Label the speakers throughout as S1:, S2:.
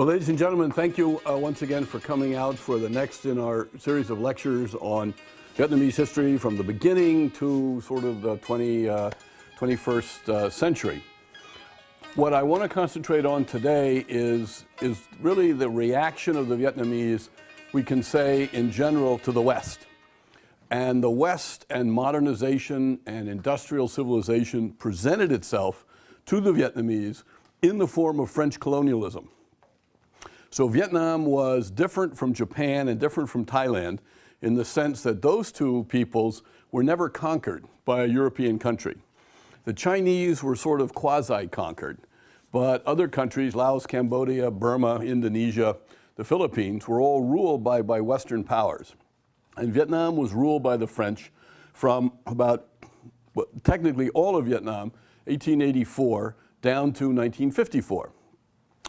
S1: Well, ladies and gentlemen, thank you once again for coming out for the next in our series of lectures on Vietnamese history from the beginning to sort of the 21st century. What I want to concentrate on today is really the reaction of the Vietnamese, we can say in general, to the West. And the West and modernization and industrial civilization presented itself to the Vietnamese in the form of French colonialism. So Vietnam was different from Japan and different from Thailand in the sense that those two peoples were never conquered by a European country. The Chinese were sort of quasi-conquered, but other countries, Laos, Cambodia, Burma, Indonesia, the Philippines, were all ruled by Western powers. And Vietnam was ruled by the French from about, well, technically all of Vietnam, 1884, down to 1954.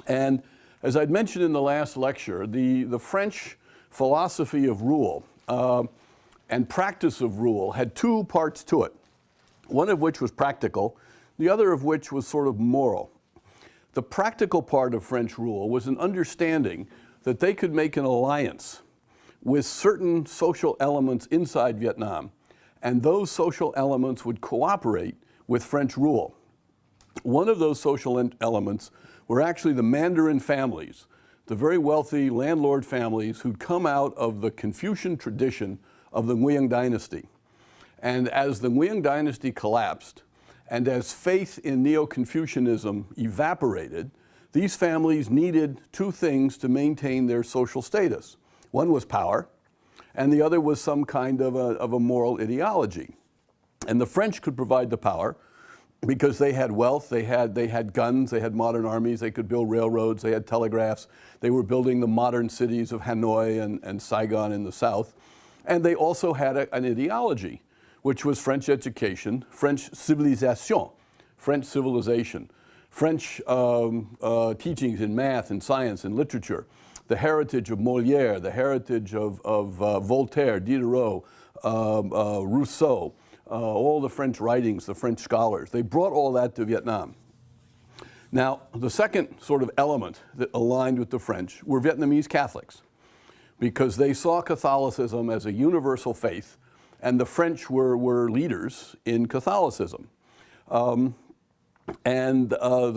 S1: And as I'd mentioned in the last lecture, the French philosophy of rule and practice of rule had two parts to it, one of which was practical, the other of which was sort of moral. The practical part of French rule was an understanding that they could make an alliance with certain social elements inside Vietnam, and those social elements would cooperate with French rule. One of those social elements were actually the Mandarin families, the very wealthy landlord families who'd come out of the Confucian tradition of the Nguyen dynasty. And as the Nguyen dynasty collapsed, and as faith in Neo-Confucianism evaporated, these families needed two things to maintain their social status. One was power, and the other was some kind of a moral ideology. And the French could provide the power because they had wealth, they had guns, they had modern armies, they could build railroads, they had telegraphs, they were building the modern cities of Hanoi and Saigon in the south. And they also had an ideology, which was French education, French civilisation, French civilization, French teachings in math and science and literature, the heritage of Molière, the heritage of Voltaire, Diderot, Rousseau, all the French writings, the French scholars. They brought all that to Vietnam. Now, the second sort of element that aligned with the French were Vietnamese Catholics, because they saw Catholicism as a universal faith, and the French were leaders in Catholicism. The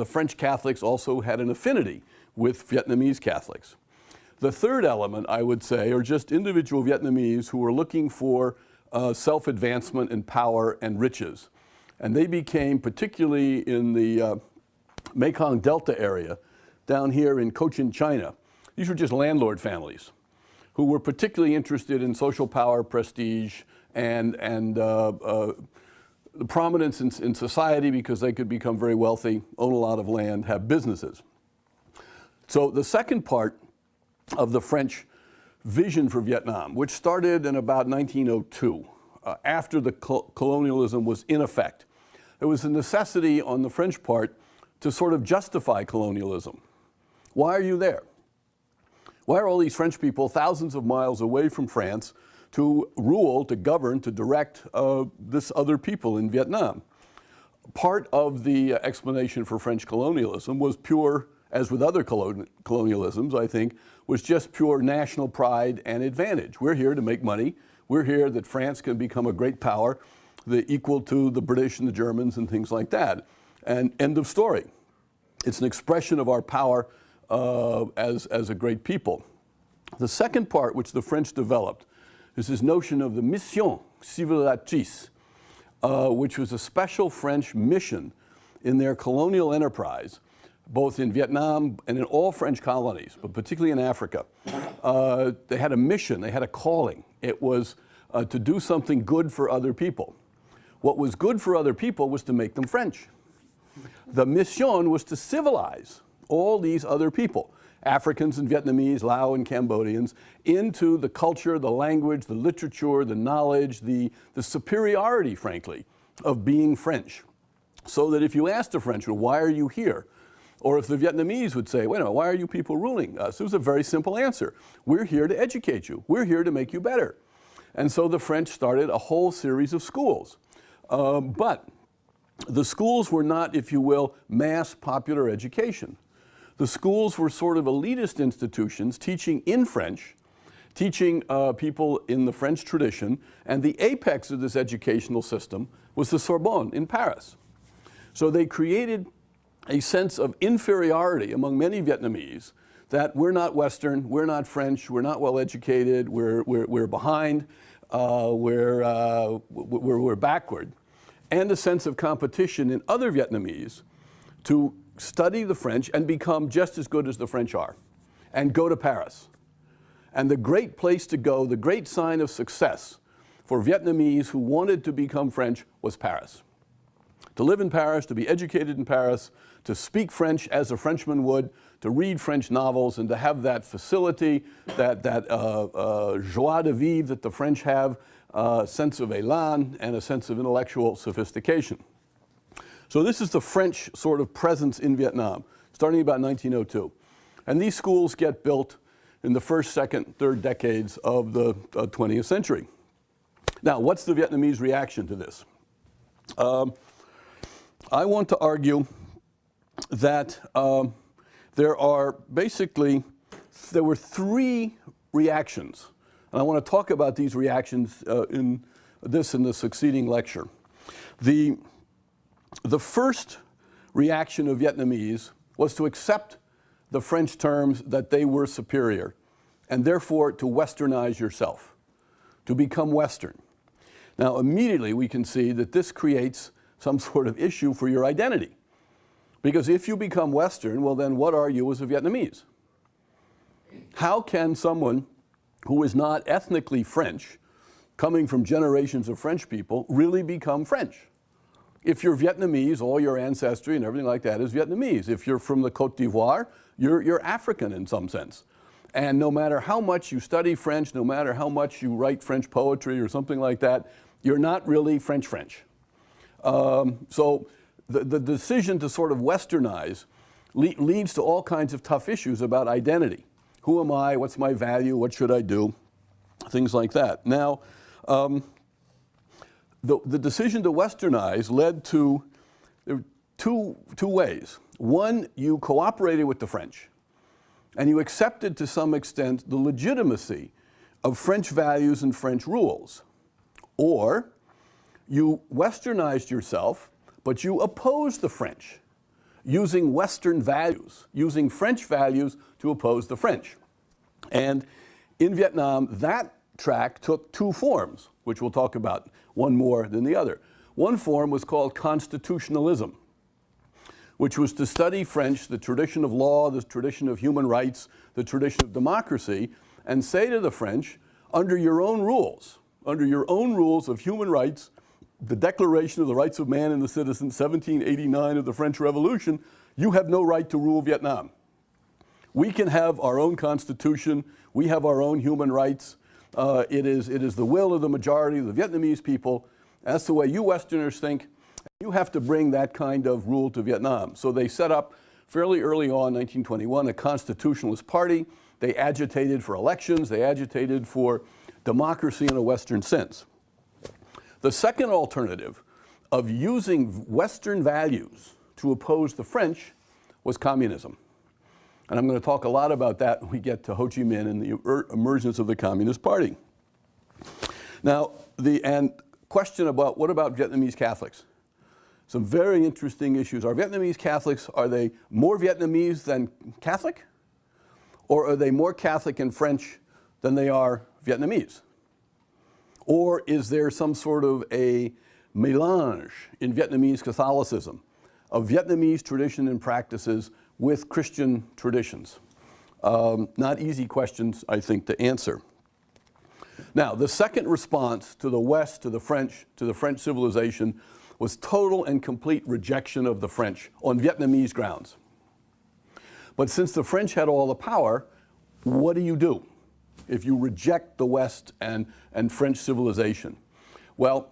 S1: French Catholics also had an affinity with Vietnamese Catholics. The third element, I would say, are just individual Vietnamese who were looking for self-advancement and power and riches. And they became, particularly in the Mekong Delta area, down here in Cochin, China, these were just landlord families who were particularly interested in social power, prestige, and prominence in society because they could become very wealthy, own a lot of land, have businesses. So the second part of the French vision for Vietnam, which started in about 1902, after the colonialism was in effect. There was a necessity on the French part to sort of justify colonialism. Why are you there? Why are all these French people thousands of miles away from France to rule, to govern, to direct this other people in Vietnam? Part of the explanation for French colonialism was pure, as with other colonialisms, I think, was just pure national pride and advantage. We're here to make money. We're here that France can become a great power, equal to the British and the Germans and things like that. And end of story. It's an expression of our power as a great people. The second part, which the French developed, is this notion of the mission civilisatrice, which was a special French mission in their colonial enterprise, both in Vietnam and in all French colonies, but particularly in Africa. They had a mission, they had a calling. It was to do something good for other people. What was good for other people was to make them French. The mission was to civilize all these other people, Africans and Vietnamese, Lao and Cambodians, into the culture, the language, the literature, the knowledge, the superiority, frankly, of being French. So that if you asked a Frenchman, why are you here? Or if the Vietnamese would say, wait a minute, why are you people ruling us? It was a very simple answer. We're here to educate you. We're here to make you better. And so the French started a whole series of schools. But the schools were not, if you will, mass popular education. The schools were sort of elitist institutions teaching in French, teaching people in the French tradition, and the apex of this educational system was the Sorbonne in Paris. So they created a sense of inferiority among many Vietnamese that we're not Western, we're not French, we're not well educated, we're behind, we're backward, and a sense of competition in other Vietnamese to study the French and become just as good as the French are, and go to Paris. And the great place to go, the great sign of success for Vietnamese who wanted to become French was Paris. To live in Paris, to be educated in Paris, to speak French as a Frenchman would, to read French novels, and to have that facility, that joie de vivre that the French have, a sense of élan and a sense of intellectual sophistication. So this is the French sort of presence in Vietnam, starting about 1902. And these schools get built in the first, second, third decades of the 20th century. Now, what's the Vietnamese reaction to this? I want to argue that there were three reactions. And I want to talk about these reactions in the succeeding lecture. The first reaction of Vietnamese was to accept the French terms that they were superior, and therefore to westernize yourself, to become Western. Now, immediately we can see that this creates some sort of issue for your identity. Because if you become Western, well then what are you as a Vietnamese? How can someone who is not ethnically French, coming from generations of French people, really become French? If you're Vietnamese, all your ancestry and everything like that is Vietnamese. If you're from the Côte d'Ivoire, you're African in some sense. And no matter how much you study French, no matter how much you write French poetry or something like that, you're not really French. So the decision to sort of westernize leads to all kinds of tough issues about identity. Who am I? What's my value? What should I do? Things like that. Now, the decision to westernize led to two ways. One, you cooperated with the French, and you accepted to some extent the legitimacy of French values and French rules. Or you westernized yourself, but you opposed the French, using Western values, using French values to oppose the French. And in Vietnam, that track took two forms, which we'll talk about, one more than the other. One form was called constitutionalism, which was to study French, the tradition of law, the tradition of human rights, the tradition of democracy, and say to the French, under your own rules of human rights, the Declaration of the Rights of Man and the Citizen, 1789 of the French Revolution, you have no right to rule Vietnam. We can have our own constitution, we have our own human rights, it is the will of the majority of the Vietnamese people. That's the way you Westerners think. You have to bring that kind of rule to Vietnam. So they set up fairly early on, 1921, a constitutionalist party. They agitated for elections, they agitated for democracy in a Western sense. The second alternative of using Western values to oppose the French was communism. And I'm going to talk a lot about that when we get to Ho Chi Minh and the emergence of the Communist Party. Now, and question about what about Vietnamese Catholics? Some very interesting issues. Are Vietnamese Catholics, are they more Vietnamese than Catholic? Or are they more Catholic and French than they are Vietnamese? Or is there some sort of a mélange in Vietnamese Catholicism of Vietnamese tradition and practices with Christian traditions? Not easy questions, I think, to answer. Now, the second response to the West, to the French civilization, was total and complete rejection of the French on Vietnamese grounds. But since the French had all the power, what do you do if you reject the West and French civilization? Well,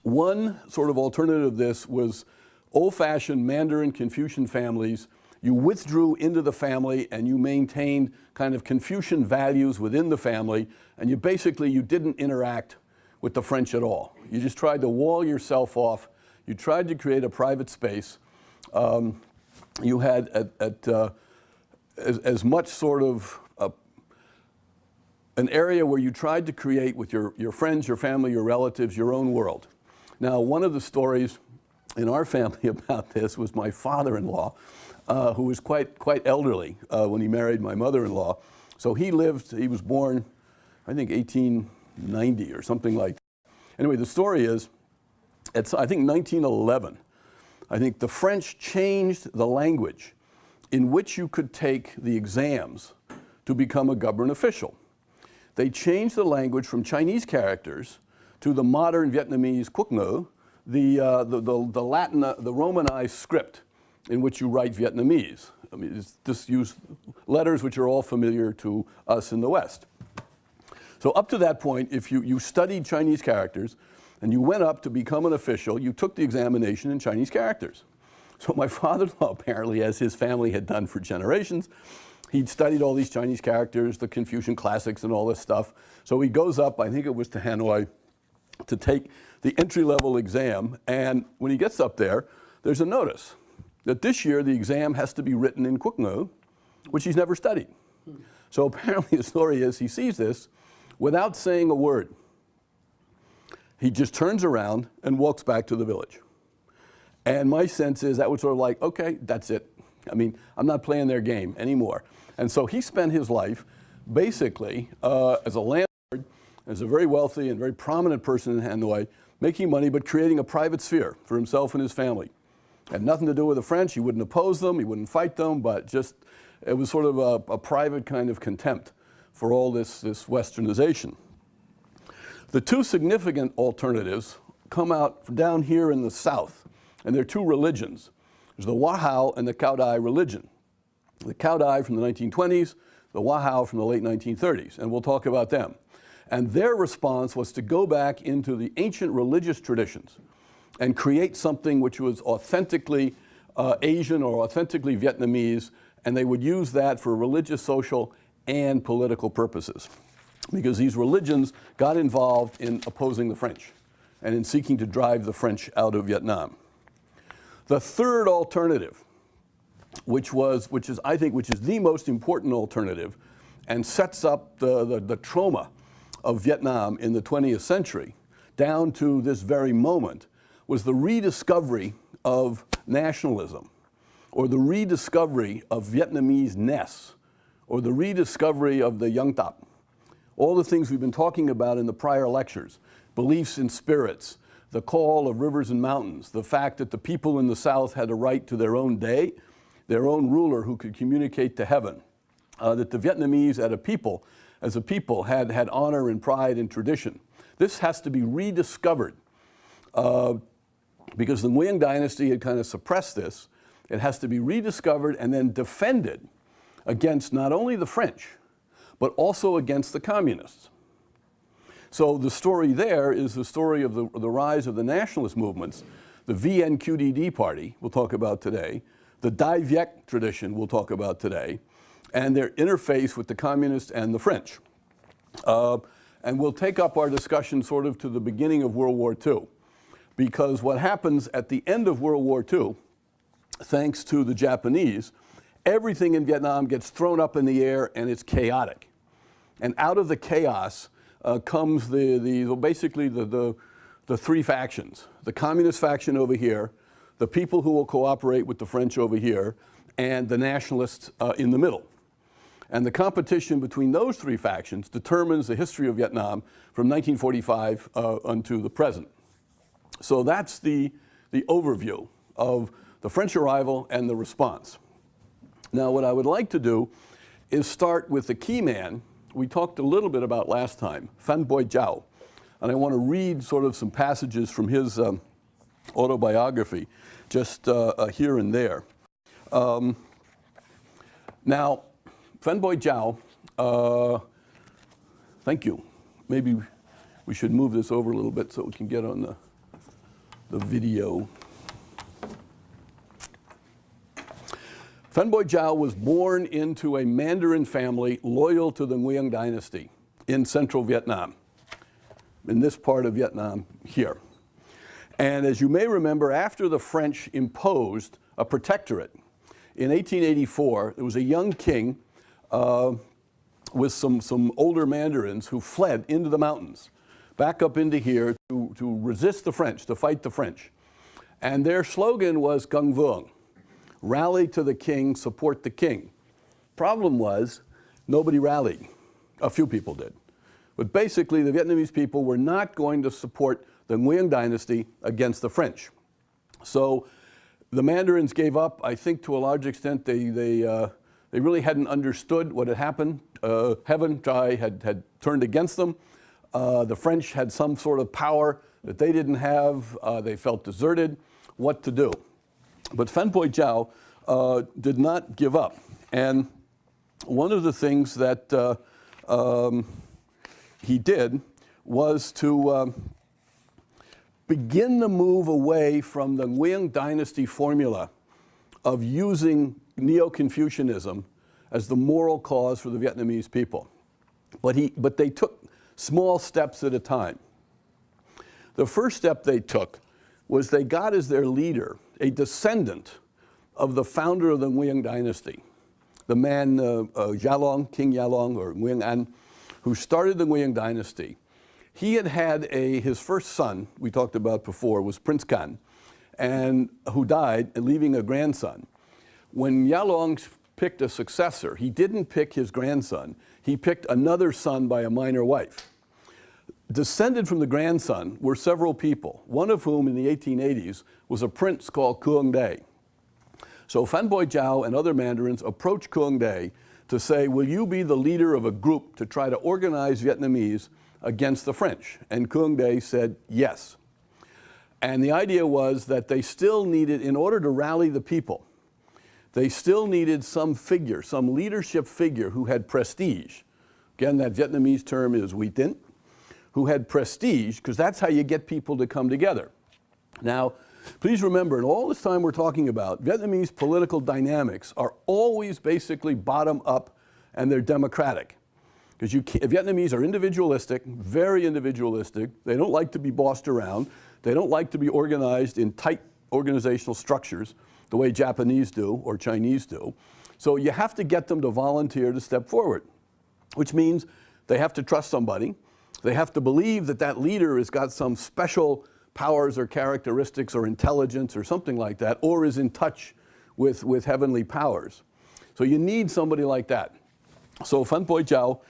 S1: one sort of alternative to this was old-fashioned Mandarin Confucian families. You withdrew into the family and you maintained kind of Confucian values within the family, and you didn't interact with the French at all. You just tried to wall yourself off. You tried to create a private space. You had as much sort of an area where you tried to create with your friends, your family, your relatives, your own world. Now, one of the stories in our family about this was my father-in-law, who was quite elderly when he married my mother-in-law. So he was born, I think, 1890 or something like that. Anyway, the story is, it's, I think, 1911. I think the French changed the language in which you could take the exams to become a government official. They changed the language from Chinese characters to the modern Vietnamese Quốc ngữ, the Latin, the Romanized script in which you write Vietnamese. I mean, just use letters which are all familiar to us in the West. So up to that point, if you studied Chinese characters and you went up to become an official, you took the examination in Chinese characters. So my father-in-law, apparently, as his family had done for generations, he'd studied all these Chinese characters, the Confucian classics and all this stuff. So he goes up, I think it was to Hanoi, to take the entry-level exam. And when he gets up there, there's a notice that this year the exam has to be written in Quốc ngữ, which he's never studied. So apparently the story is he sees this without saying a word. He just turns around and walks back to the village. And my sense is that was sort of like, okay, that's it. I mean, I'm not playing their game anymore. And so he spent his life basically as a landlord, as a very wealthy and very prominent person in Hanoi, making money but creating a private sphere for himself and his family. Had nothing to do with the French. He wouldn't oppose them, he wouldn't fight them, but just it was sort of a private kind of contempt for all this westernization. The two significant alternatives come out down here in the south, and they're two religions. There's the Wahao and the Cao Dai religion. The Cao Dai from the 1920s, the Wahao from the late 1930s, and we'll talk about them. And their response was to go back into the ancient religious traditions and create something which was authentically Asian or authentically Vietnamese, and they would use that for religious, social, and political purposes. Because these religions got involved in opposing the French and in seeking to drive the French out of Vietnam. The third alternative, which is the most important alternative and sets up the trauma of Vietnam in the 20th century down to this very moment, was the rediscovery of nationalism, or the rediscovery of Vietnamese-ness, or the rediscovery of the Yang Tap. All the things we've been talking about in the prior lectures, beliefs in spirits, the call of rivers and mountains, the fact that the people in the South had a right to their own day, their own ruler who could communicate to heaven, that the Vietnamese as a people had honor and pride and tradition. This has to be rediscovered because the Nguyen dynasty had kind of suppressed this. It has to be rediscovered and then defended against not only the French, but also against the communists. So the story there is the story of the rise of the nationalist movements, the VNQDD party, we'll talk about today, the Dai Viet tradition, we'll talk about today, and their interface with the communists and the French. And we'll take up our discussion sort of to the beginning of World War II, because what happens at the end of World War II, thanks to the Japanese, everything in Vietnam gets thrown up in the air and it's chaotic. And out of the chaos comes basically the three factions. The communist faction over here, the people who will cooperate with the French over here, and the nationalists in the middle. And the competition between those three factions determines the history of Vietnam from 1945 unto the present. So that's the overview of the French arrival and the response. Now, what I would like to do is start with the key man we talked a little bit about last time, Phan Boi Chau. And I want to read sort of some passages from his autobiography, just here and there. Now, Phan Boi Chau, thank you. Maybe we should move this over a little bit so we can get on the video. Phan Boi Chau was born into a Mandarin family loyal to the Nguyen dynasty in central Vietnam, in this part of Vietnam here. And as you may remember, after the French imposed a protectorate in 1884, there was a young king with some older mandarins who fled into the mountains, back up into here to resist the French, to fight the French. And their slogan was Gung Vuong, rally to the king, support the king. Problem was, nobody rallied. A few people did. But basically, the Vietnamese people were not going to support the Nguyen dynasty against the French. So the mandarins gave up. I think to a large extent they really hadn't understood what had happened. Heaven had turned against them. The French had some sort of power that they didn't have. They felt deserted. What to do? But Phan Boi Chau did not give up. And one of the things that he did was to begin the move away from the Nguyen dynasty formula of using Neo-Confucianism as the moral cause for the Vietnamese people. But they took small steps at a time. The first step they took was they got as their leader a descendant of the founder of the Nguyen dynasty, the man Yalong, King Yalong, or Nguyen An, who started the Nguyen dynasty. He had his first son, we talked about before, was Prince Khan, and who died, leaving a grandson. When Yalong picked a successor, he didn't pick his grandson. He picked another son by a minor wife. Descended from the grandson were several people, one of whom in the 1880s was a prince called Cuong Day. So Phan Boi Chau and other mandarins approached Cuong Day to say, will you be the leader of a group to try to organize Vietnamese against the French? And Cuong Day said yes. And the idea was that they still needed, in order to rally the people, they still needed some figure, some leadership figure who had prestige. Again, that Vietnamese term is uy tín, who had prestige, because that's how you get people to come together. Now, please remember, in all this time we're talking about, Vietnamese political dynamics are always basically bottom up, and they're democratic. Because Vietnamese are individualistic, very individualistic. They don't like to be bossed around. They don't like to be organized in tight organizational structures the way Japanese do or Chinese do. So you have to get them to volunteer to step forward, which means they have to trust somebody. They have to believe that that leader has got some special powers or characteristics or intelligence or something like that, or is in touch with heavenly powers. So you need somebody like that. So Phan Boi Chau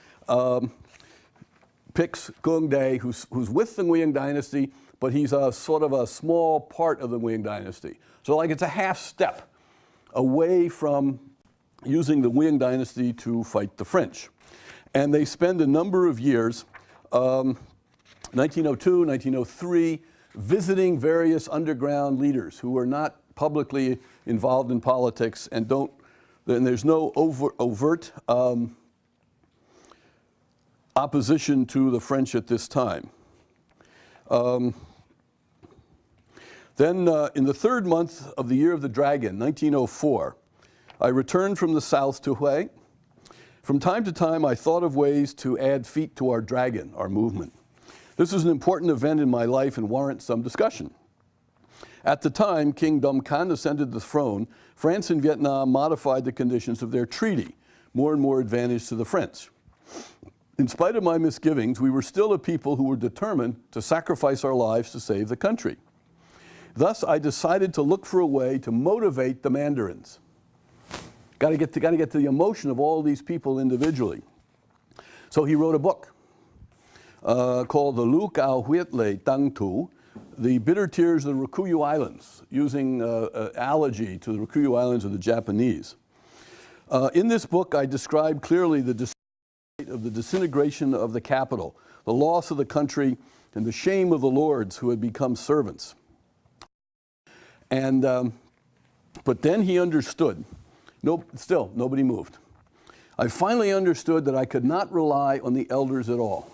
S1: picks Cuong Day, who's with the Nguyen dynasty, but he's a sort of a small part of the Nguyen dynasty. So like it's a half step away from using the Nguyen dynasty to fight the French. And they spend a number of years, 1902, 1903, visiting various underground leaders who are not publicly involved in politics and there's no overt opposition to the French at this time. Then in the third month of the Year of the Dragon, 1904, I returned from the south to Hue. From time to time, I thought of ways to add feet to our dragon, our movement. This was an important event in my life and warrants some discussion. At the time King Dom Can ascended the throne, France and Vietnam modified the conditions of their treaty, more and more advantage to the French. In spite of my misgivings, we were still a people who were determined to sacrifice our lives to save the country. Thus, I decided to look for a way to motivate the mandarins. Got to get to the emotion of all these people individually. So he wrote a book called The Lu Cao Huet Le Tang Tu, The Bitter Tears of the Ryukyu Islands, using analogy to the Ryukyu Islands of the Japanese. In this book, I describe clearly the disintegration of the capital, the loss of the country, and the shame of the lords who had become servants. And, but then he understood. Still, nobody moved. I finally understood that I could not rely on the elders at all.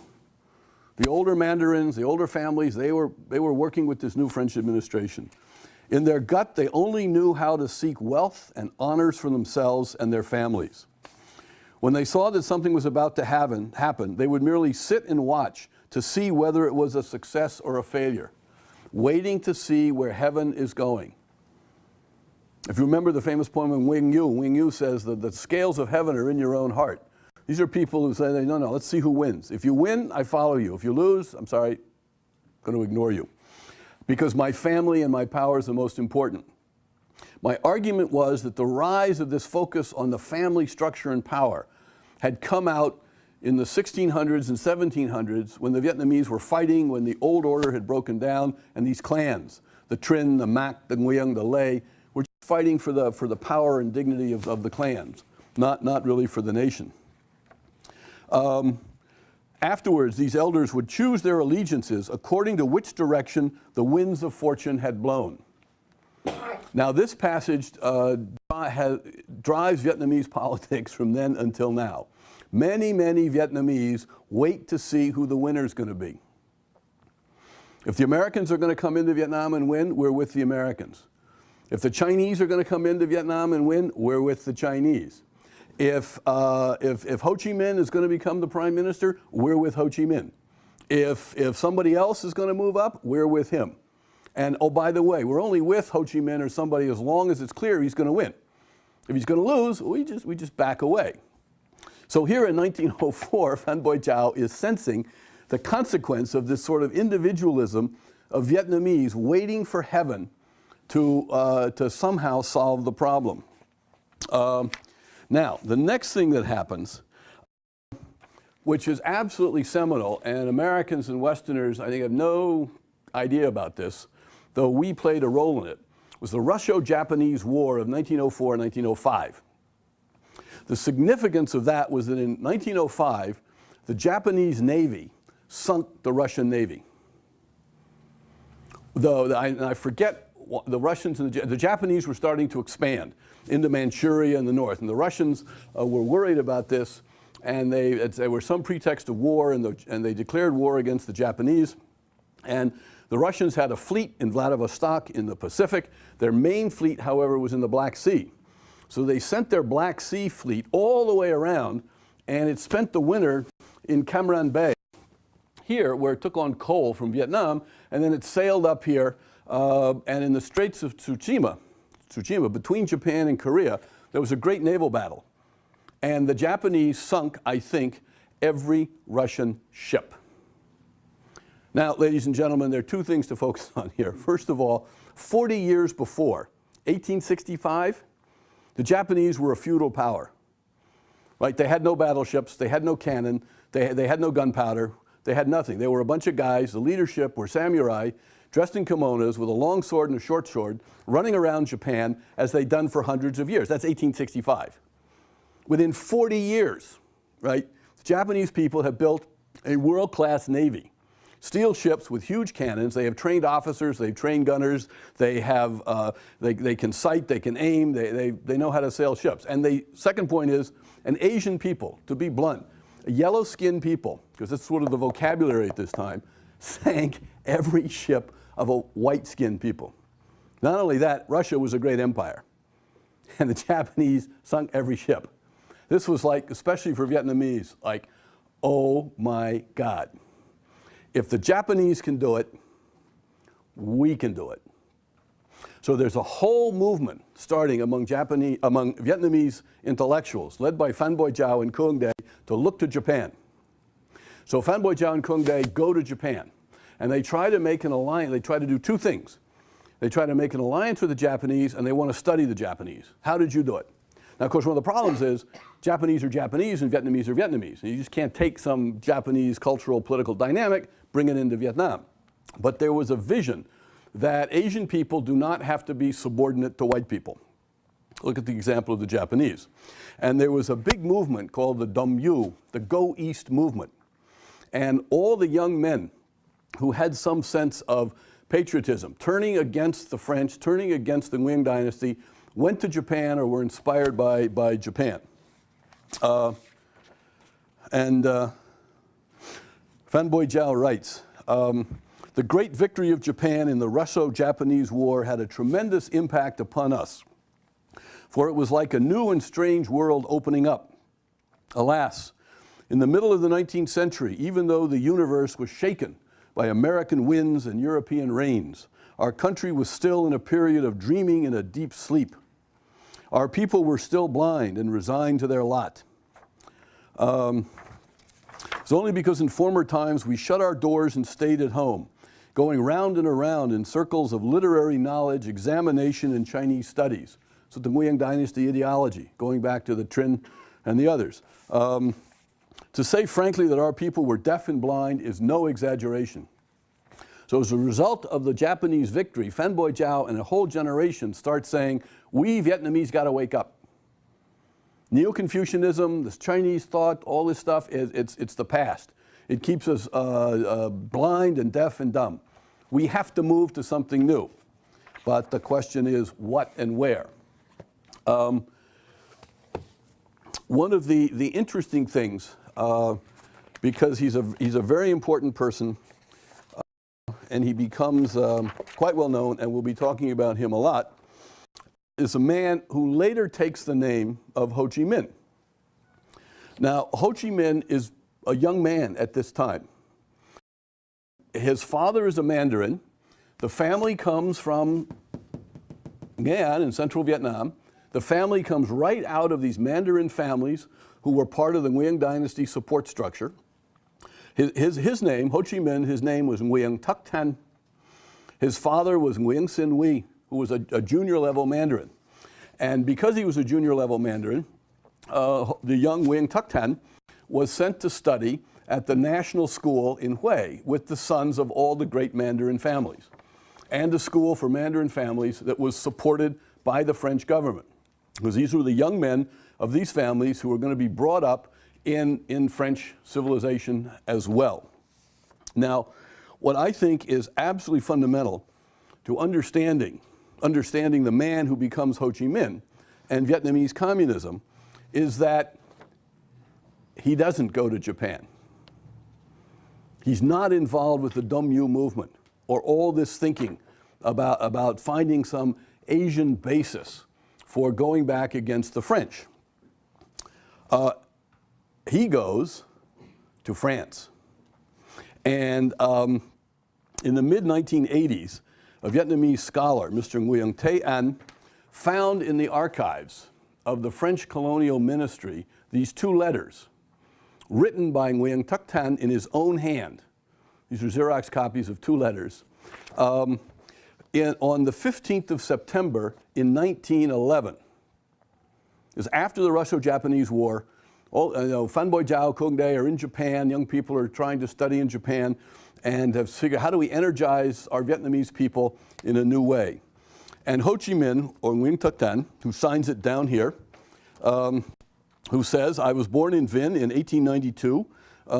S1: The older mandarins, the older families, they were working with this new French administration. In their gut, they only knew how to seek wealth and honors for themselves and their families. When they saw that something was about to happen, they would merely sit and watch to see whether it was a success or a failure, waiting to see where heaven is going. If you remember the famous poem of Wing Yu says that the scales of heaven are in your own heart. These are people who say, no, let's see who wins. If you win, I follow you. If you lose, I'm sorry, I'm going to ignore you. Because my family and my power is the most important. My argument was that the rise of this focus on the family structure and power had come out in the 1600s and 1700s when the Vietnamese were fighting, when the old order had broken down, and these clans, the Trinh, the Mac, the Nguyen, the Lê, were fighting for the power and dignity of the clans, not really for the nation. Afterwards, these elders would choose their allegiances according to which direction the winds of fortune had blown. Now, this passage drives Vietnamese politics from then until now. Many, many Vietnamese wait to see who the winner is going to be. If the Americans are going to come into Vietnam and win, we're with the Americans. If the Chinese are going to come into Vietnam and win, we're with the Chinese. If Ho Chi Minh is going to become the prime minister, we're with Ho Chi Minh. If somebody else is going to move up, we're with him. And oh, by the way, we're only with Ho Chi Minh or somebody as long as it's clear he's going to win. If he's going to lose, we just back away. So here in 1904, Phan Boi Chau is sensing the consequence of this sort of individualism of Vietnamese waiting for heaven to somehow solve the problem. Now, the next thing that happens, which is absolutely seminal, and Americans and Westerners, I think, have no idea about this, though we played a role in it, was the Russo-Japanese War of 1904-1905. The significance of that was that in 1905, the Japanese Navy sunk the Russian Navy. Though I forget, the Russians and the Japanese were starting to expand into Manchuria in the north, and the Russians were worried about this, and there was some pretext of war, and they declared war against the Japanese. And the Russians had a fleet in Vladivostok in the Pacific. Their main fleet, however, was in the Black Sea. So they sent their Black Sea fleet all the way around, and it spent the winter in Cam Ranh Bay, here, where it took on coal from Vietnam, and then it sailed up here, and in the Straits of Tsushima, between Japan and Korea, there was a great naval battle. And the Japanese sunk, I think, every Russian ship. Now, ladies and gentlemen, there are two things to focus on here. First of all, 40 years before, 1865, the Japanese were a feudal power. Right? They had no battleships, they had no cannon, they had no gunpowder, they had nothing. They were a bunch of guys, the leadership were samurai, dressed in kimonos with a long sword and a short sword, running around Japan as they'd done for hundreds of years. That's 1865. Within 40 years, right, the Japanese people have built a world-class navy. Steel ships with huge cannons. They have trained officers, they've trained gunners, they have, they can sight, they can aim, they know how to sail ships. And the second point is, an Asian people, to be blunt, a yellow-skinned people, because that's sort of the vocabulary at this time, sank every ship of a white-skinned people. Not only that, Russia was a great empire, and the Japanese sunk every ship. This was like, especially for Vietnamese, like, oh my God. If the Japanese can do it, we can do it. So there's a whole movement starting among Vietnamese intellectuals, led by Phan Boi Chau and Cuong Dae, to look to Japan. So Phan Boi Chau and Cuong Dae go to Japan, and they try to make an alliance. They try to do two things. They try to make an alliance with the Japanese, and they want to study the Japanese. How did you do it? Now, of course, one of the problems is Japanese are Japanese and Vietnamese are Vietnamese. And you just can't take some Japanese cultural, political dynamic, bring it into Vietnam. But there was a vision that Asian people do not have to be subordinate to white people. Look at the example of the Japanese. And there was a big movement called the Dom Yu, the Go East movement. And all the young men who had some sense of patriotism, turning against the French, turning against the Nguyen dynasty, went to Japan or were inspired by Japan. Phan Boi Chau writes, the great victory of Japan in the Russo-Japanese War had a tremendous impact upon us, for it was like a new and strange world opening up. Alas, in the middle of the 19th century, even though the universe was shaken by American winds and European rains, our country was still in a period of dreaming in a deep sleep. Our people were still blind and resigned to their lot. It's only because in former times we shut our doors and stayed at home, going round and around in circles of literary knowledge, examination, and Chinese studies. So the Nguyen dynasty ideology, going back to the Trin and the others. To say frankly that our people were deaf and blind is no exaggeration. So as a result of the Japanese victory, Phan Boi Chau and a whole generation start saying, we Vietnamese got to wake up. Neo-Confucianism, this Chinese thought, all this stuff, it's the past. It keeps us blind and deaf and dumb. We have to move to something new. But the question is what and where. One of the interesting things, because he's a very important person, and he becomes quite well known, and we'll be talking about him a lot, is a man who later takes the name of Ho Chi Minh. Now, Ho Chi Minh is a young man at this time. His father is a Mandarin. The family comes from Nguyen in central Vietnam. The family comes right out of these Mandarin families who were part of the Nguyen dynasty support structure. His name, Ho Chi Minh, his name was Nguyen Tuc Tan. His father was Nguyen Sin Huy, who was a junior level Mandarin. And because he was a junior level Mandarin, the young Nguyen Tuc Tan was sent to study at the national school in Hue with the sons of all the great Mandarin families, and a school for Mandarin families that was supported by the French government. Because these were the young men of these families who were going to be brought up in French civilization as well. Now, what I think is absolutely fundamental to understanding the man who becomes Ho Chi Minh and Vietnamese communism is that he doesn't go to Japan. He's not involved with the Dong Mu movement or all this thinking about finding some Asian basis for going back against the French. He goes to France. And in the mid-1980s, a Vietnamese scholar, Mr. Nguyen Tay An, found in the archives of the French colonial ministry these two letters written by Nguyen Tuc Tan in his own hand. These are Xerox copies of two letters. On the 15th of September in 1911, it was after the Russo-Japanese War. Phan Boi Chau, Kung Dae are in Japan. Young people are trying to study in Japan and have figured how do we energize our Vietnamese people in a new way. And Ho Chi Minh, or Nguyen Tuc Tan, who signs it down here, who says, I was born in Vinh in 1892,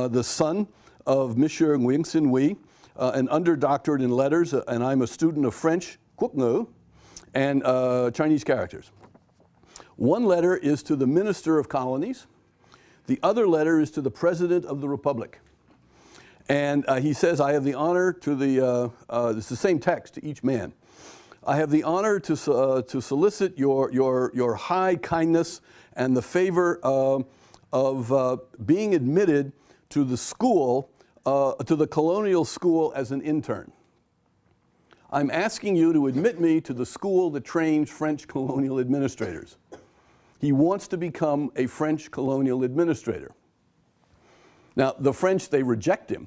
S1: the son of Monsieur Nguyen Sin Huy, an underdoctorate in letters, and I'm a student of French, Quốc ngữ, and Chinese characters. One letter is to the Minister of Colonies. The other letter is to the President of the Republic. And he says, I have the honor to it's the same text to each man. I have the honor to solicit your high kindness and the favor of being admitted to the school, to the colonial school as an intern. I'm asking you to admit me to the school that trains French colonial administrators. He wants to become a French colonial administrator. Now, the French, they reject him,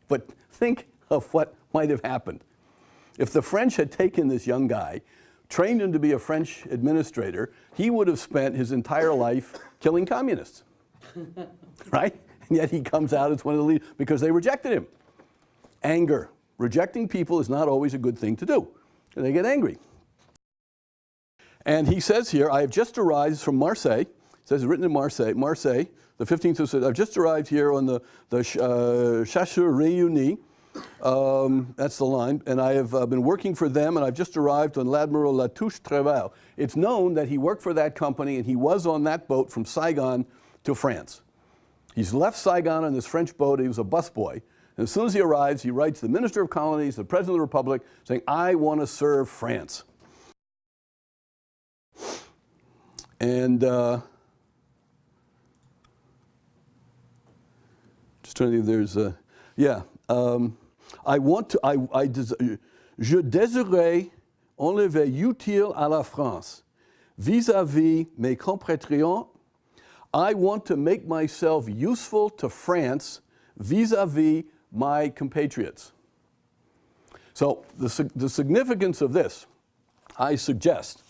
S1: but think of what might have happened. If the French had taken this young guy, trained him to be a French administrator, he would have spent his entire life killing communists, right? And yet he comes out as one of the leaders because they rejected him. Anger. Rejecting people is not always a good thing to do. And they get angry. And he says here, I have just arrived from Marseille. It says it's written in Marseille, the 15th of September. I've just arrived here on the Chasseurs Réunis. That's the line. And I have been working for them, and I've just arrived on l'Admiral Latouche Treval. It's known that he worked for that company, and he was on that boat from Saigon to France. He's left Saigon on this French boat. He was a busboy. And as soon as he arrives, he writes the Minister of Colonies, the President of the Republic, saying, I want to serve France. And just trying to think if there's je désirais enlever utile à la France vis-à-vis mes compatriotes, I want to make myself useful to France vis-à-vis my compatriots. So the significance of this, I suggest,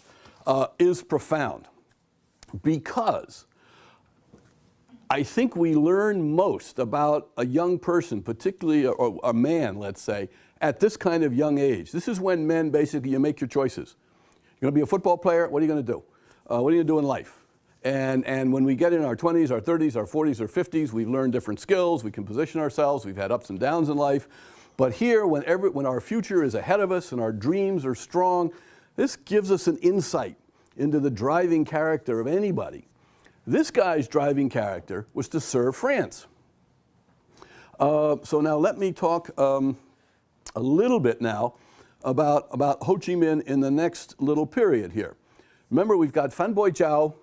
S1: is profound, because I think we learn most about a young person, particularly a man, let's say, at this kind of young age. This is when men, basically, you make your choices. You're going to be a football player, what are you going to do? What are you going to do in life? And when we get in our 20s, our 30s, our 40s, or 50s, we've learned different skills, we can position ourselves, we've had ups and downs in life. But here, when our future is ahead of us and our dreams are strong, this gives us an insight into the driving character of anybody. This guy's driving character was to serve France. So now let me talk a little bit now about Ho Chi Minh in the next little period here. Remember, we've got Phan Boi Chau.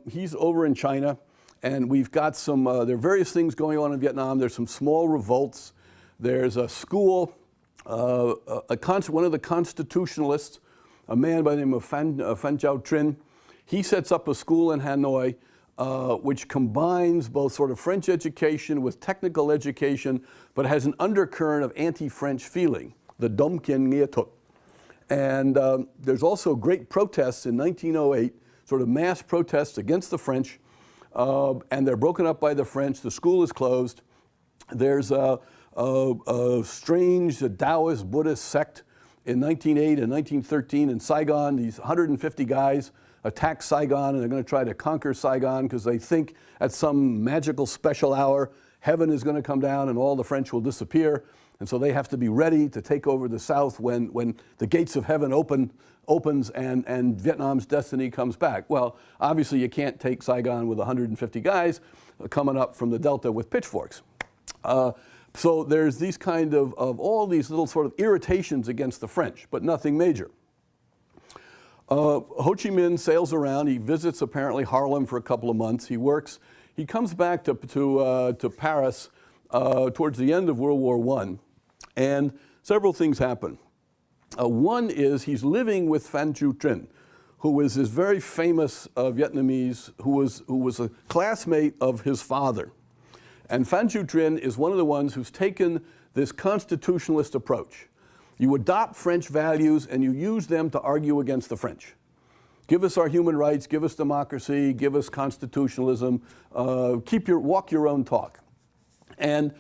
S1: He's over in China, and we've got some, there are various things going on in Vietnam. There's some small revolts. There's a school, one of the constitutionalists, a man by the name of Phan Chau Trinh. He sets up a school in Hanoi which combines both sort of French education with technical education, but has an undercurrent of anti-French feeling, the Dom Kien Nghia Thut. And there's also great protests in 1908, sort of mass protests against the French, and they're broken up by the French. The school is closed. There's a strange Taoist Buddhist sect in 1908 and 1913 in Saigon. These 150 guys attack Saigon, and they're going to try to conquer Saigon because they think at some magical special hour, heaven is going to come down and all the French will disappear. And so they have to be ready to take over the South when the gates of heaven opens and Vietnam's destiny comes back. Well, obviously you can't take Saigon with 150 guys coming up from the Delta with pitchforks. So there's these kind of all these little sort of irritations against the French, but nothing major. Ho Chi Minh sails around. He visits apparently Harlem for a couple of months. He works. He comes back to Paris towards the end of World War I, and several things happen. One is he's living with Phan Chau Trinh, who was this very famous Vietnamese who was a classmate of his father. And Phan Chau Trinh is one of the ones who's taken this constitutionalist approach. You adopt French values and you use them to argue against the French. Give us our human rights, give us democracy, give us constitutionalism, walk your own talk. And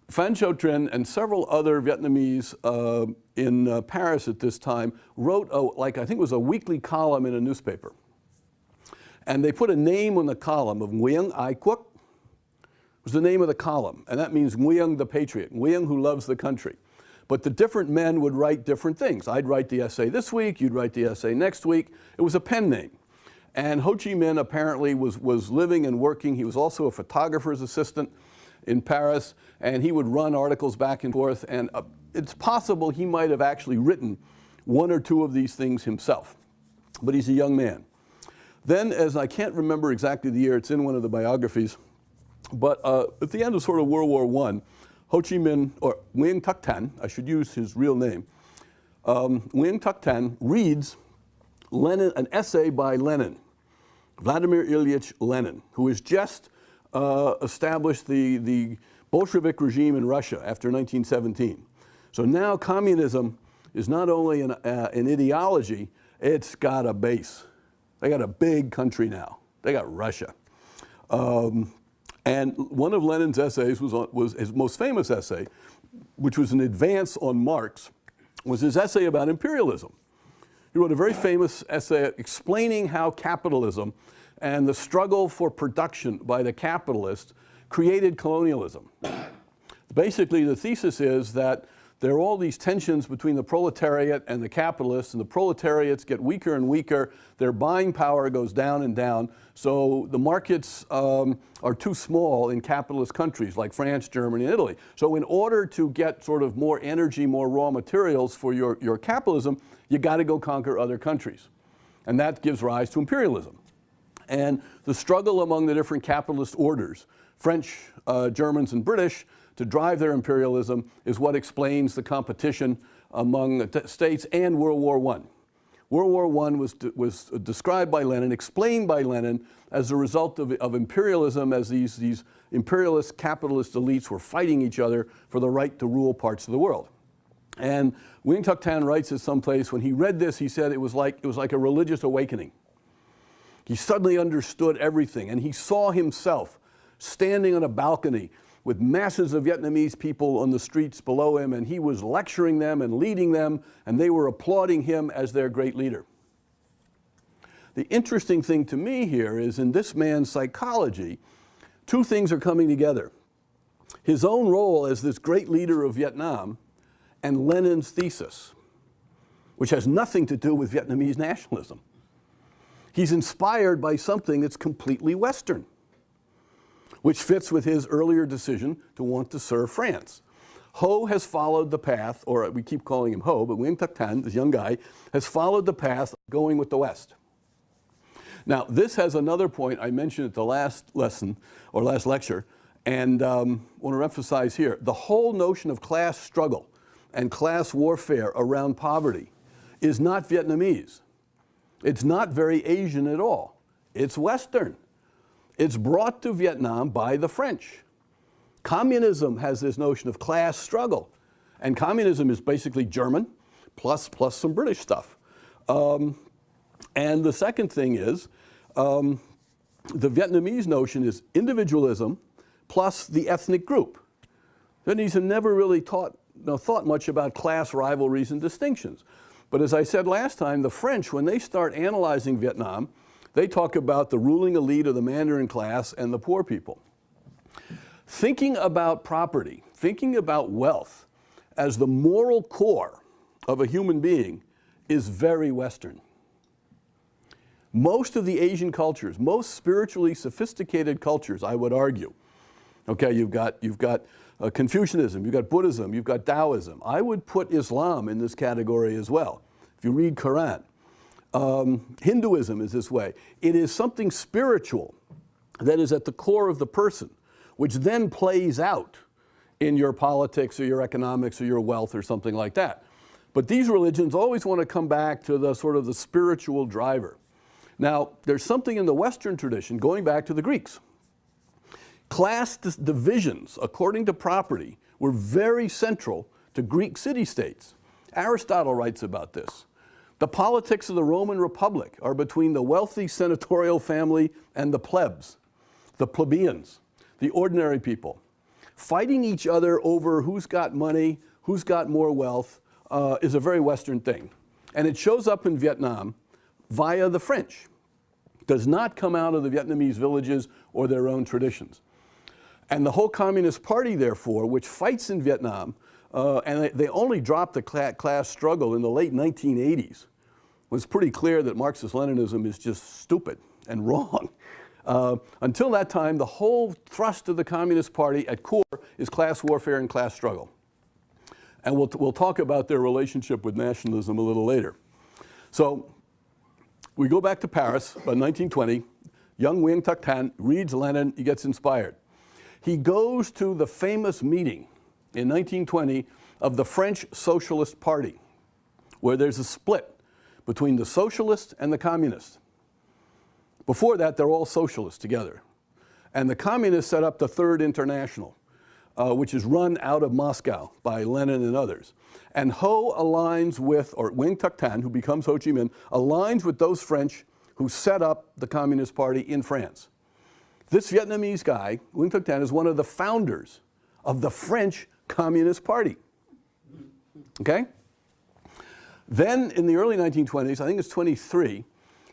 S1: Phan Chau Trinh and several other Vietnamese in Paris at this time wrote, I think it was a weekly column in a newspaper. And they put a name on the column of Nguyen Ai Quoc, was the name of the column. And that means Nguyen the patriot, Nguyen who loves the country. But the different men would write different things. I'd write the essay this week, you'd write the essay next week. It was a pen name. And Ho Chi Minh apparently was living and working. He was also a photographer's assistant in Paris, and he would run articles back and forth. And it's possible he might have actually written one or two of these things himself. But he's a young man. Then, as I can't remember exactly the year, it's in one of the biographies, but at the end of sort of World War I, Ho Chi Minh, or Nguyen Thuc Tan, I should use his real name, Nguyen Thuc Tan reads an essay by Lenin, Vladimir Ilyich Lenin, who has just established the Bolshevik regime in Russia after 1917. So now communism is not only an ideology, it's got a base. They got a big country now. They got Russia. And one of Lenin's essays was his most famous essay, which was an advance on Marx, was his essay about imperialism. He wrote a very famous essay explaining how capitalism and the struggle for production by the capitalist created colonialism. Basically, the thesis is that there are all these tensions between the proletariat and the capitalists, and the proletariats get weaker and weaker. Their buying power goes down and down. So the markets are too small in capitalist countries like France, Germany, and Italy. So in order to get sort of more energy, more raw materials for your capitalism, you got to go conquer other countries. And that gives rise to imperialism. And the struggle among the different capitalist orders, French, Germans, and British, to drive their imperialism is what explains the competition among the states and World War I. World War I was described by Lenin, explained by Lenin as a result of imperialism, as these imperialist capitalist elites were fighting each other for the right to rule parts of the world. And Wing Tuc Tan writes at some place, when he read this, he said it was like a religious awakening. He suddenly understood everything, and he saw himself standing on a balcony with masses of Vietnamese people on the streets below him, and he was lecturing them and leading them, and they were applauding him as their great leader. The interesting thing to me here is, in this man's psychology, two things are coming together. His own role as this great leader of Vietnam and Lenin's thesis, which has nothing to do with Vietnamese nationalism. He's inspired by something that's completely Western, which fits with his earlier decision to want to serve France. Ho has followed the path, or we keep calling him Ho, but Wing Tuc Tan, this young guy, has followed the path of going with the West. Now, this has another point I mentioned at the last lesson, or last lecture, and want to emphasize here. The whole notion of class struggle and class warfare around poverty is not Vietnamese. It's not very Asian at all. It's Western. It's brought to Vietnam by the French. Communism has this notion of class struggle, and communism is basically German plus some British stuff. And the second thing is, the Vietnamese notion is individualism plus the ethnic group. Vietnamese have never really thought much about class rivalries and distinctions. But as I said last time, the French, when they start analyzing Vietnam, they talk about the ruling elite of the Mandarin class and the poor people. Thinking about property, thinking about wealth as the moral core of a human being is very Western. Most of the Asian cultures, most spiritually sophisticated cultures, I would argue, okay, you've got Confucianism, you've got Buddhism, you've got Taoism. I would put Islam in this category as well. If you read Quran, Hinduism is this way. It is something spiritual that is at the core of the person, which then plays out in your politics or your economics or your wealth or something like that. But these religions always want to come back to the sort of the spiritual driver. Now, there's something in the Western tradition, going back to the Greeks. Class divisions, according to property, were very central to Greek city-states. Aristotle writes about this. The politics of the Roman Republic are between the wealthy senatorial family and the plebs, the plebeians, the ordinary people, fighting each other over who's got money, who's got more wealth, is a very Western thing. And it shows up in Vietnam via the French. It does not come out of the Vietnamese villages or their own traditions. And the whole Communist Party, therefore, which fights in Vietnam, and they only dropped the class struggle in the late 1980s, was pretty clear that Marxist-Leninism is just stupid and wrong. Until that time, the whole thrust of the Communist Party at core is class warfare and class struggle. And we'll talk about their relationship with nationalism a little later. So we go back to Paris by 1920. Young Wing Tuc Tan reads Lenin, he gets inspired. He goes to the famous meeting in 1920 of the French Socialist Party, where there's a split between the socialists and the communists. Before that, they're all socialists together. And the communists set up the Third International, which is run out of Moscow by Lenin and others. And Ho aligns with, or Wing Tuc Tan, who becomes Ho Chi Minh, aligns with those French who set up the Communist Party in France. This Vietnamese guy, Wing Tuc Tan, is one of the founders of the French Communist Party. Okay? Then in the early 1920s, I think it's 23,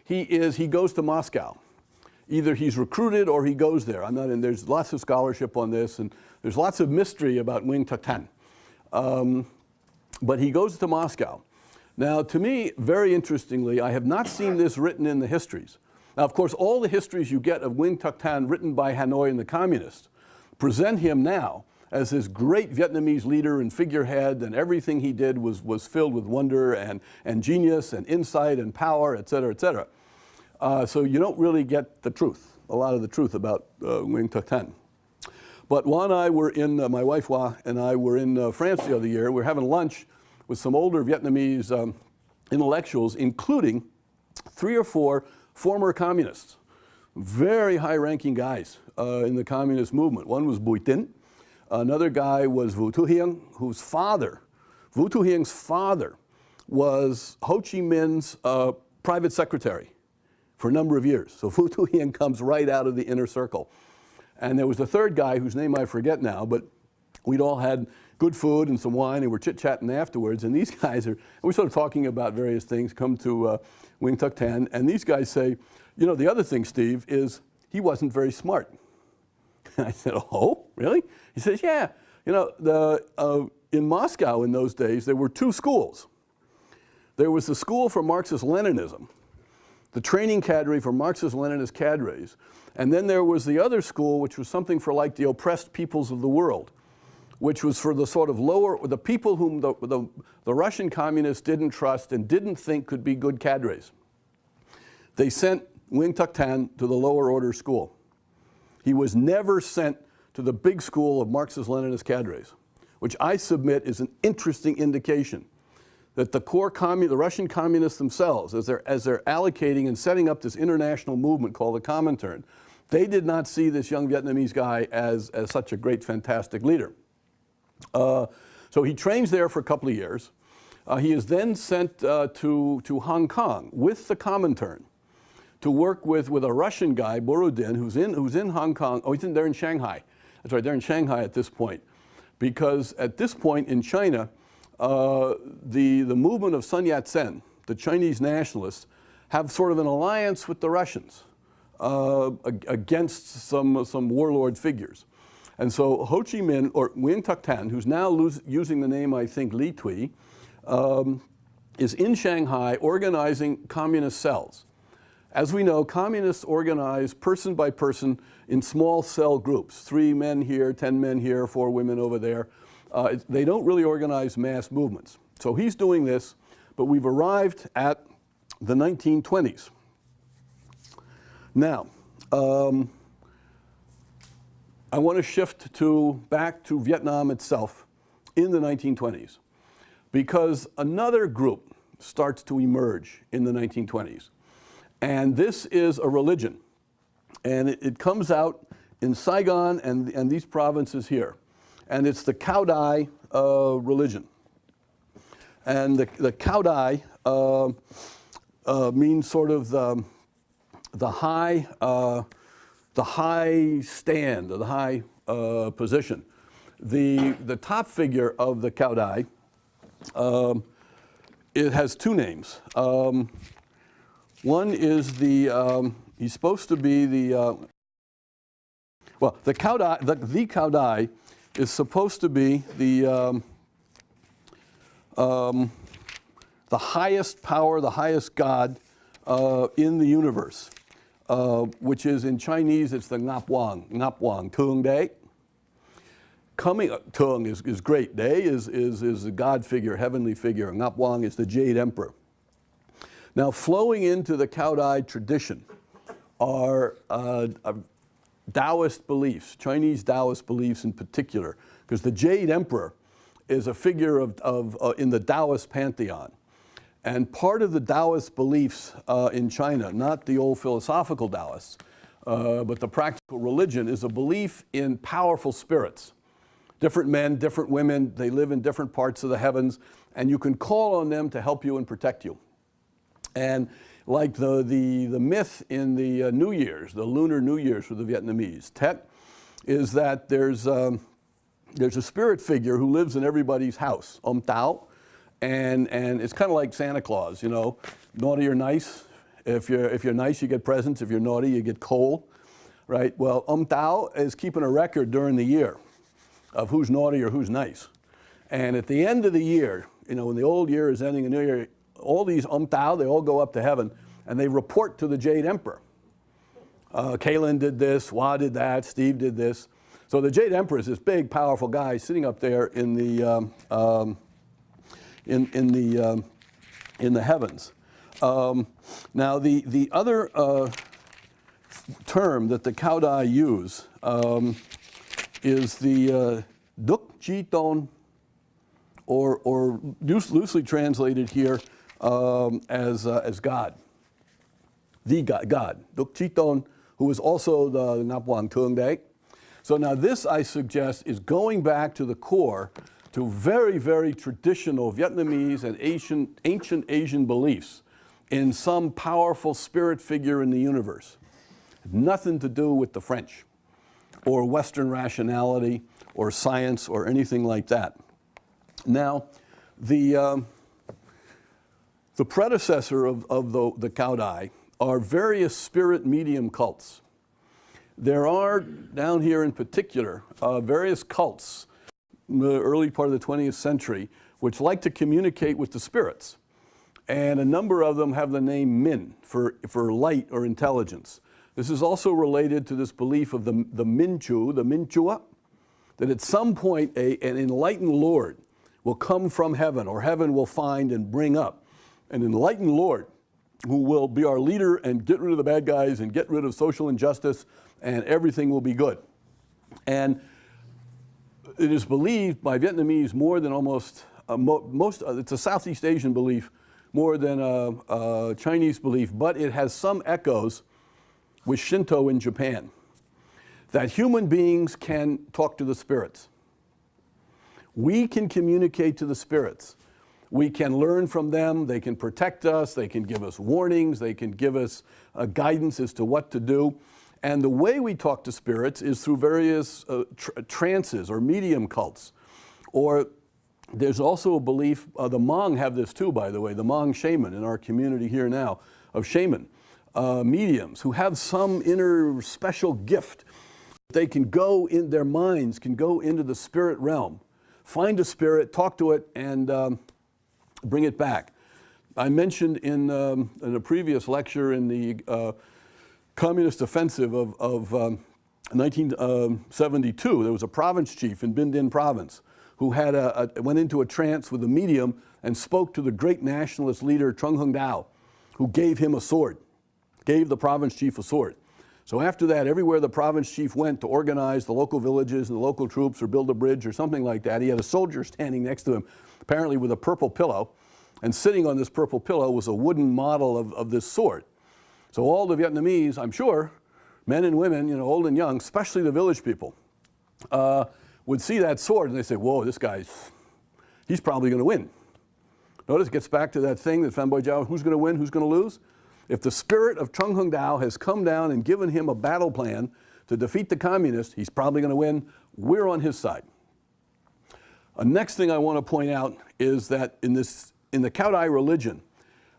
S1: he goes to Moscow. Either he's recruited or he goes there. There's lots of scholarship on this, and there's lots of mystery about Wing Tuc Tan. But he goes to Moscow. Now, to me, very interestingly, I have not seen this written in the histories. Now, of course, all the histories you get of Wing Tuc Tan written by Hanoi and the communists present him now as this great Vietnamese leader and figurehead, and everything he did was filled with wonder and genius and insight and power, et cetera, et cetera. So you don't really get the truth, a lot of the truth about Wing Tuc Tan. But Hoa and I were in, my wife Hoa and I were in France the other year. We were having lunch with some older Vietnamese intellectuals, including 3 or 4 former communists, very high-ranking guys in the communist movement. One was Bui Tin. Another guy was Vu Tu Hieng, whose father, Vu Tu Hieng's father, was Ho Chi Minh's private secretary for a number of years. So Vu Tu Hieng comes right out of the inner circle. And there was a third guy whose name I forget now, but we'd all had good food and some wine, and we're chit-chatting afterwards. And these guys are, and we're sort of talking about various things, come to Wing Tuk Tan, and these guys say, you know, the other thing, Steve, is he wasn't very smart. And I said, oh, really? He says, yeah. You know, in Moscow in those days, there were 2 schools. There was the school for Marxist-Leninism, the training cadre for Marxist-Leninist cadres. And then there was the other school, which was something for like the oppressed peoples of the world, which was for the sort of lower, the people whom the Russian communists didn't trust and didn't think could be good cadres. They sent Wing Tuk Tan to the lower order school. He was never sent to the big school of Marxist-Leninist cadres, which I submit is an interesting indication that the core the Russian communists themselves, as they're allocating and setting up this international movement called the Comintern, they did not see this young Vietnamese guy as such a great, fantastic leader. So he trains there for a couple of years. He is then sent to Hong Kong with the Comintern to work with a Russian guy, Borodin, who's in Hong Kong. Oh, they're in Shanghai. That's right, they're in Shanghai at this point. Because at this point in China, the movement of Sun Yat-sen, the Chinese nationalists, have sort of an alliance with the Russians against some warlord figures. And so Ho Chi Minh, or Nguyen Tuc Tan, who's now using the name, I think, Li Tui, is in Shanghai organizing communist cells. As we know, communists organize person by person in small cell groups, 3 men here, 10 men here, 4 women over there. They don't really organize mass movements. So he's doing this, but we've arrived at the 1920s. Now, I want to shift back to Vietnam itself in the 1920s, because another group starts to emerge in the 1920s. And this is a religion. And it comes out in Saigon and these provinces here. And it's the Cao Dai religion. And the Cao Dai means sort of the high stand, or the high position. The top figure of the Cao Dai, it has 2 names. One is he's supposed to be the Cao Dai, the Cao Dai is supposed to be the highest power, the highest God in the universe, which is in Chinese, it's the Ngap Wang, Tung Day. Tung is great. Day is a God figure, heavenly figure. Ngap Wang is the Jade Emperor. Now, flowing into the Cao Dai tradition are Taoist beliefs, Chinese Taoist beliefs in particular, because the Jade Emperor is a figure in the Taoist pantheon. And part of the Taoist beliefs in China, not the old philosophical Taoists, but the practical religion, is a belief in powerful spirits. Different men, different women, they live in different parts of the heavens, and you can call on them to help you and protect you. And like the myth in the New Year's, the Lunar New Year's for the Vietnamese, Tet, is that there's a spirit figure who lives in everybody's house, Tao, and it's kind of like Santa Claus, you know, naughty or nice. If you're nice, you get presents. If you're naughty, you get coal, right? Well, Tao is keeping a record during the year of who's naughty or who's nice. And at the end of the year, you know, when the old year is ending, the new year, all these Tao, they all go up to heaven, and they report to the Jade Emperor. Kalen did this, Hua did that, Steve did this. So the Jade Emperor is this big, powerful guy sitting up there in the heavens. Now the other term that the Cao Dai use is the Duk Chi Ton, or loosely translated here, as God, the God. Duk Chiton, who is also the Napuang Tung Day. So now this, I suggest, is going back to the core, to very, very traditional Vietnamese and ancient Asian beliefs in some powerful spirit figure in the universe. Nothing to do with the French or Western rationality or science or anything like that. Now, the predecessor of the Cao Dai are various spirit medium cults. There are, down here in particular, various cults in the early part of the 20th century which like to communicate with the spirits. And a number of them have the name Min for light or intelligence. This is also related to this belief of the Minchu, the Minchua, that at some point an enlightened Lord will come from heaven, or heaven will find and bring up an enlightened Lord who will be our leader and get rid of the bad guys and get rid of social injustice, and everything will be good. And it is believed by Vietnamese more than it's a Southeast Asian belief more than a Chinese belief, but it has some echoes with Shinto in Japan, that human beings can talk to the spirits. We can communicate to the spirits. We can learn from them. They can protect us. They can give us warnings. They can give us guidance as to what to do. And the way we talk to spirits is through various trances or medium cults. Or there's also a belief, the Hmong have this too, by the way, the Hmong shaman in our community here now, of shaman mediums who have some inner special gift. They can go in, their minds can go into the spirit realm, find a spirit, talk to it, and bring it back. I mentioned in a previous lecture in the Communist offensive of 1972, there was a province chief in Binh Dinh province who had went into a trance with a medium and spoke to the great nationalist leader Trung Hung Dao, who gave him a sword, gave the province chief a sword. So after that, everywhere the province chief went to organize the local villages and the local troops or build a bridge or something like that, he had a soldier standing next to him, apparently with a purple pillow, and sitting on this purple pillow was a wooden model of this sword. So all the Vietnamese, I'm sure, men and women, old and young, especially the village people, would see that sword and they say, whoa, he's probably going to win. Notice it gets back to that thing that Phan Boi Jiao, who's going to win, who's going to lose? If the spirit of Trung Hung Dao has come down and given him a battle plan to defeat the communists, he's probably going to win. We're on his side. A next thing I want to point out is that in the Cao Dai religion,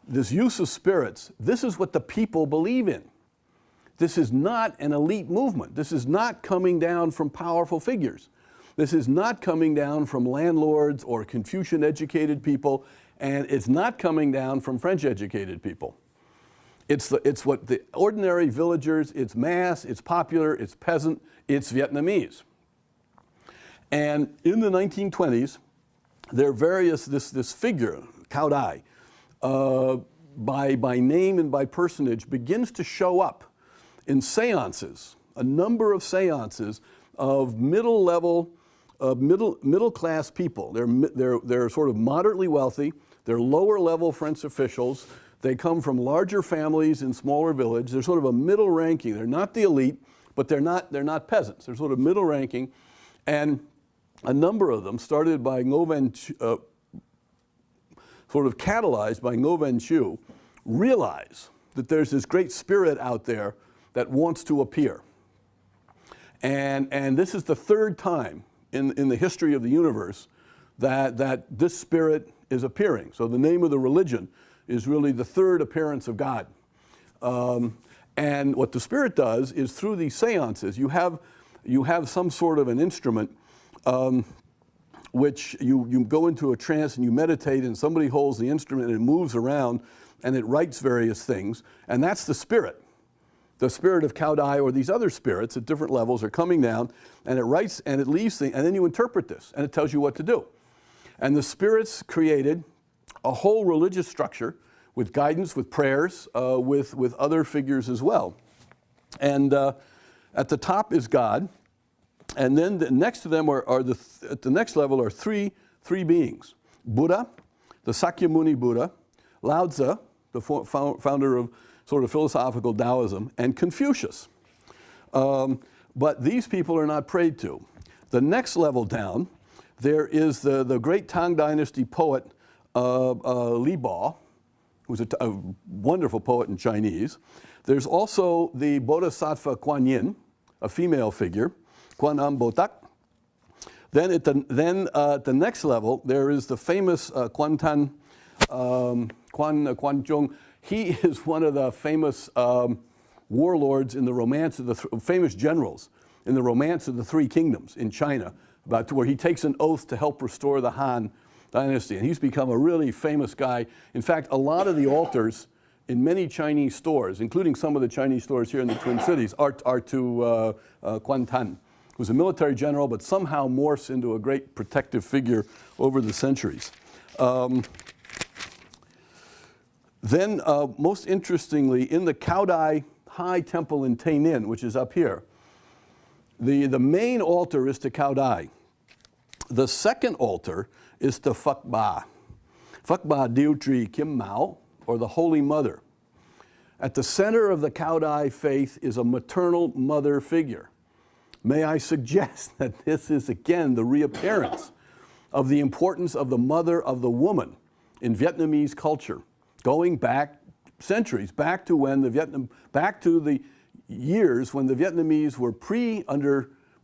S1: this use of spirits, this is what the people believe in. This is not an elite movement. This is not coming down from powerful figures. This is not coming down from landlords or Confucian-educated people, and it's not coming down from French-educated people. It's what the ordinary villagers, it's mass, it's popular, it's peasant, it's Vietnamese. And in the 1920s, there are various, this figure, Cao Dai, by name and by personage, begins to show up in seances, a number of seances of middle-level, middle-class people. They're sort of moderately wealthy. They're lower-level French officials. They come from larger families in smaller villages. They're sort of a middle ranking. They're not the elite, but they're not peasants. They're sort of middle ranking. And a number of them, started by sort of catalyzed by Ngo Ven Chu, realize that there's this great spirit out there that wants to appear. And this is the third time in the history of the universe that this spirit is appearing. So the name of the religion is really the third appearance of God. And what the spirit does is through these seances, you have some sort of an instrument which you go into a trance and you meditate, and somebody holds the instrument and it moves around and it writes various things, and that's the spirit. The spirit of Cao Dai or these other spirits at different levels are coming down, and it writes and it leaves things, and then you interpret this and it tells you what to do. And the spirits created a whole religious structure with guidance, with prayers, with other figures as well. And at the top is God, and then next to them at the next level are three beings. Buddha, the Sakyamuni Buddha, Lao Tzu, the founder of sort of philosophical Taoism, and Confucius. But these people are not prayed to. The next level down, there is the great Tang Dynasty poet Li Bo, who's a wonderful poet in Chinese. There's also the Bodhisattva Kuan Yin, a female figure, Kuan Am Botak. Then at the next level, there is the famous Kuan Tan, Kuan Zhong. He is one of the famous warlords in the romance of the famous generals in the romance of the Three Kingdoms in China, about where he takes an oath to help restore the Han Dynasty, and he's become a really famous guy. In fact, a lot of the altars in many Chinese stores, including some of the Chinese stores here in the Twin Cities, are to Kuan Tan, who's a military general, but somehow morphs into a great protective figure over the centuries. Then, most interestingly, in the Cao High Temple in Tainan, which is up here, the main altar is to Cao Dai. The second altar is to Phật Bà. Phật Bà Dieu Tri Kim Mao, or the Holy Mother. At the center of the Cao Dai faith is a maternal mother figure. May I suggest that this is again the reappearance of the importance of the mother of the woman in Vietnamese culture, going back centuries, back to when back to the years when the Vietnamese were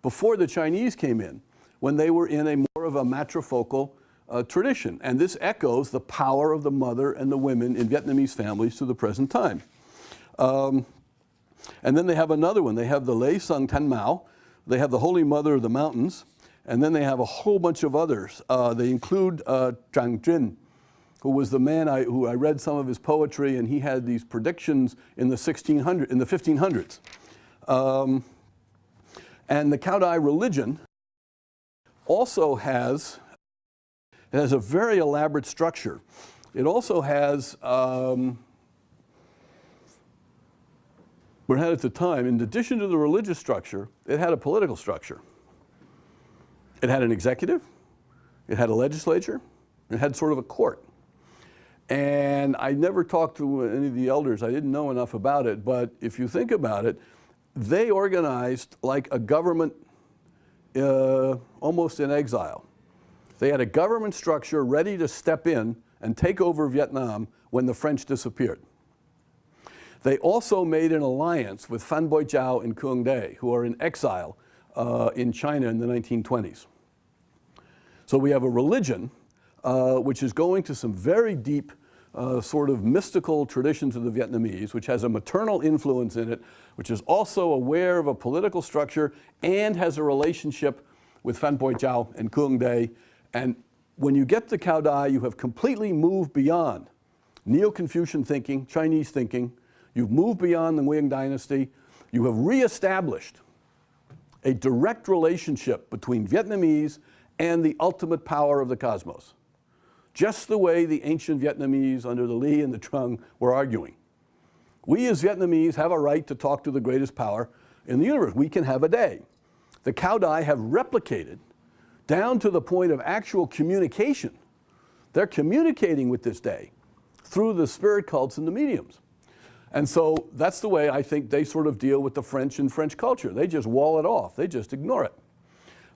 S1: before the Chinese came in, when they were in a more of a matrifocal tradition. And this echoes the power of the mother and the women in Vietnamese families to the present time. And then they have another one. They have the Lei Sung Tan Mao. They have the Holy Mother of the Mountains. And then they have a whole bunch of others. They include Zhang Jun, who was the man who I read some of his poetry, and he had these predictions in the 1500s. And the Cao Dai religion also has a very elaborate structure. It also has, we had at the time, in addition to the religious structure, it had a political structure. It had an executive, it had a legislature, it had sort of a court. And I never talked to any of the elders. I didn't know enough about it. But if you think about it, they organized like a government almost in exile. They had a government structure ready to step in and take over Vietnam when the French disappeared. They also made an alliance with Phan Boi Chau and Cuong Day, who are in exile in China in the 1920s. So we have a religion which is going to some very deep sort of mystical traditions of the Vietnamese, which has a maternal influence in it, which is also aware of a political structure and has a relationship with Phan Boi Chau and Cuong Day. And when you get to Cao Dai, you have completely moved beyond Neo-Confucian thinking, Chinese thinking. You've moved beyond the Nguyen dynasty. You have reestablished a direct relationship between Vietnamese and the ultimate power of the cosmos, just the way the ancient Vietnamese under the Le and the Trung were arguing. We as Vietnamese have a right to talk to the greatest power in the universe. We can have a day. The Cao Dai have replicated down to the point of actual communication. They're communicating with this day through the spirit cults and the mediums. And so that's the way I think they sort of deal with the French and French culture. They just wall it off. They just ignore it.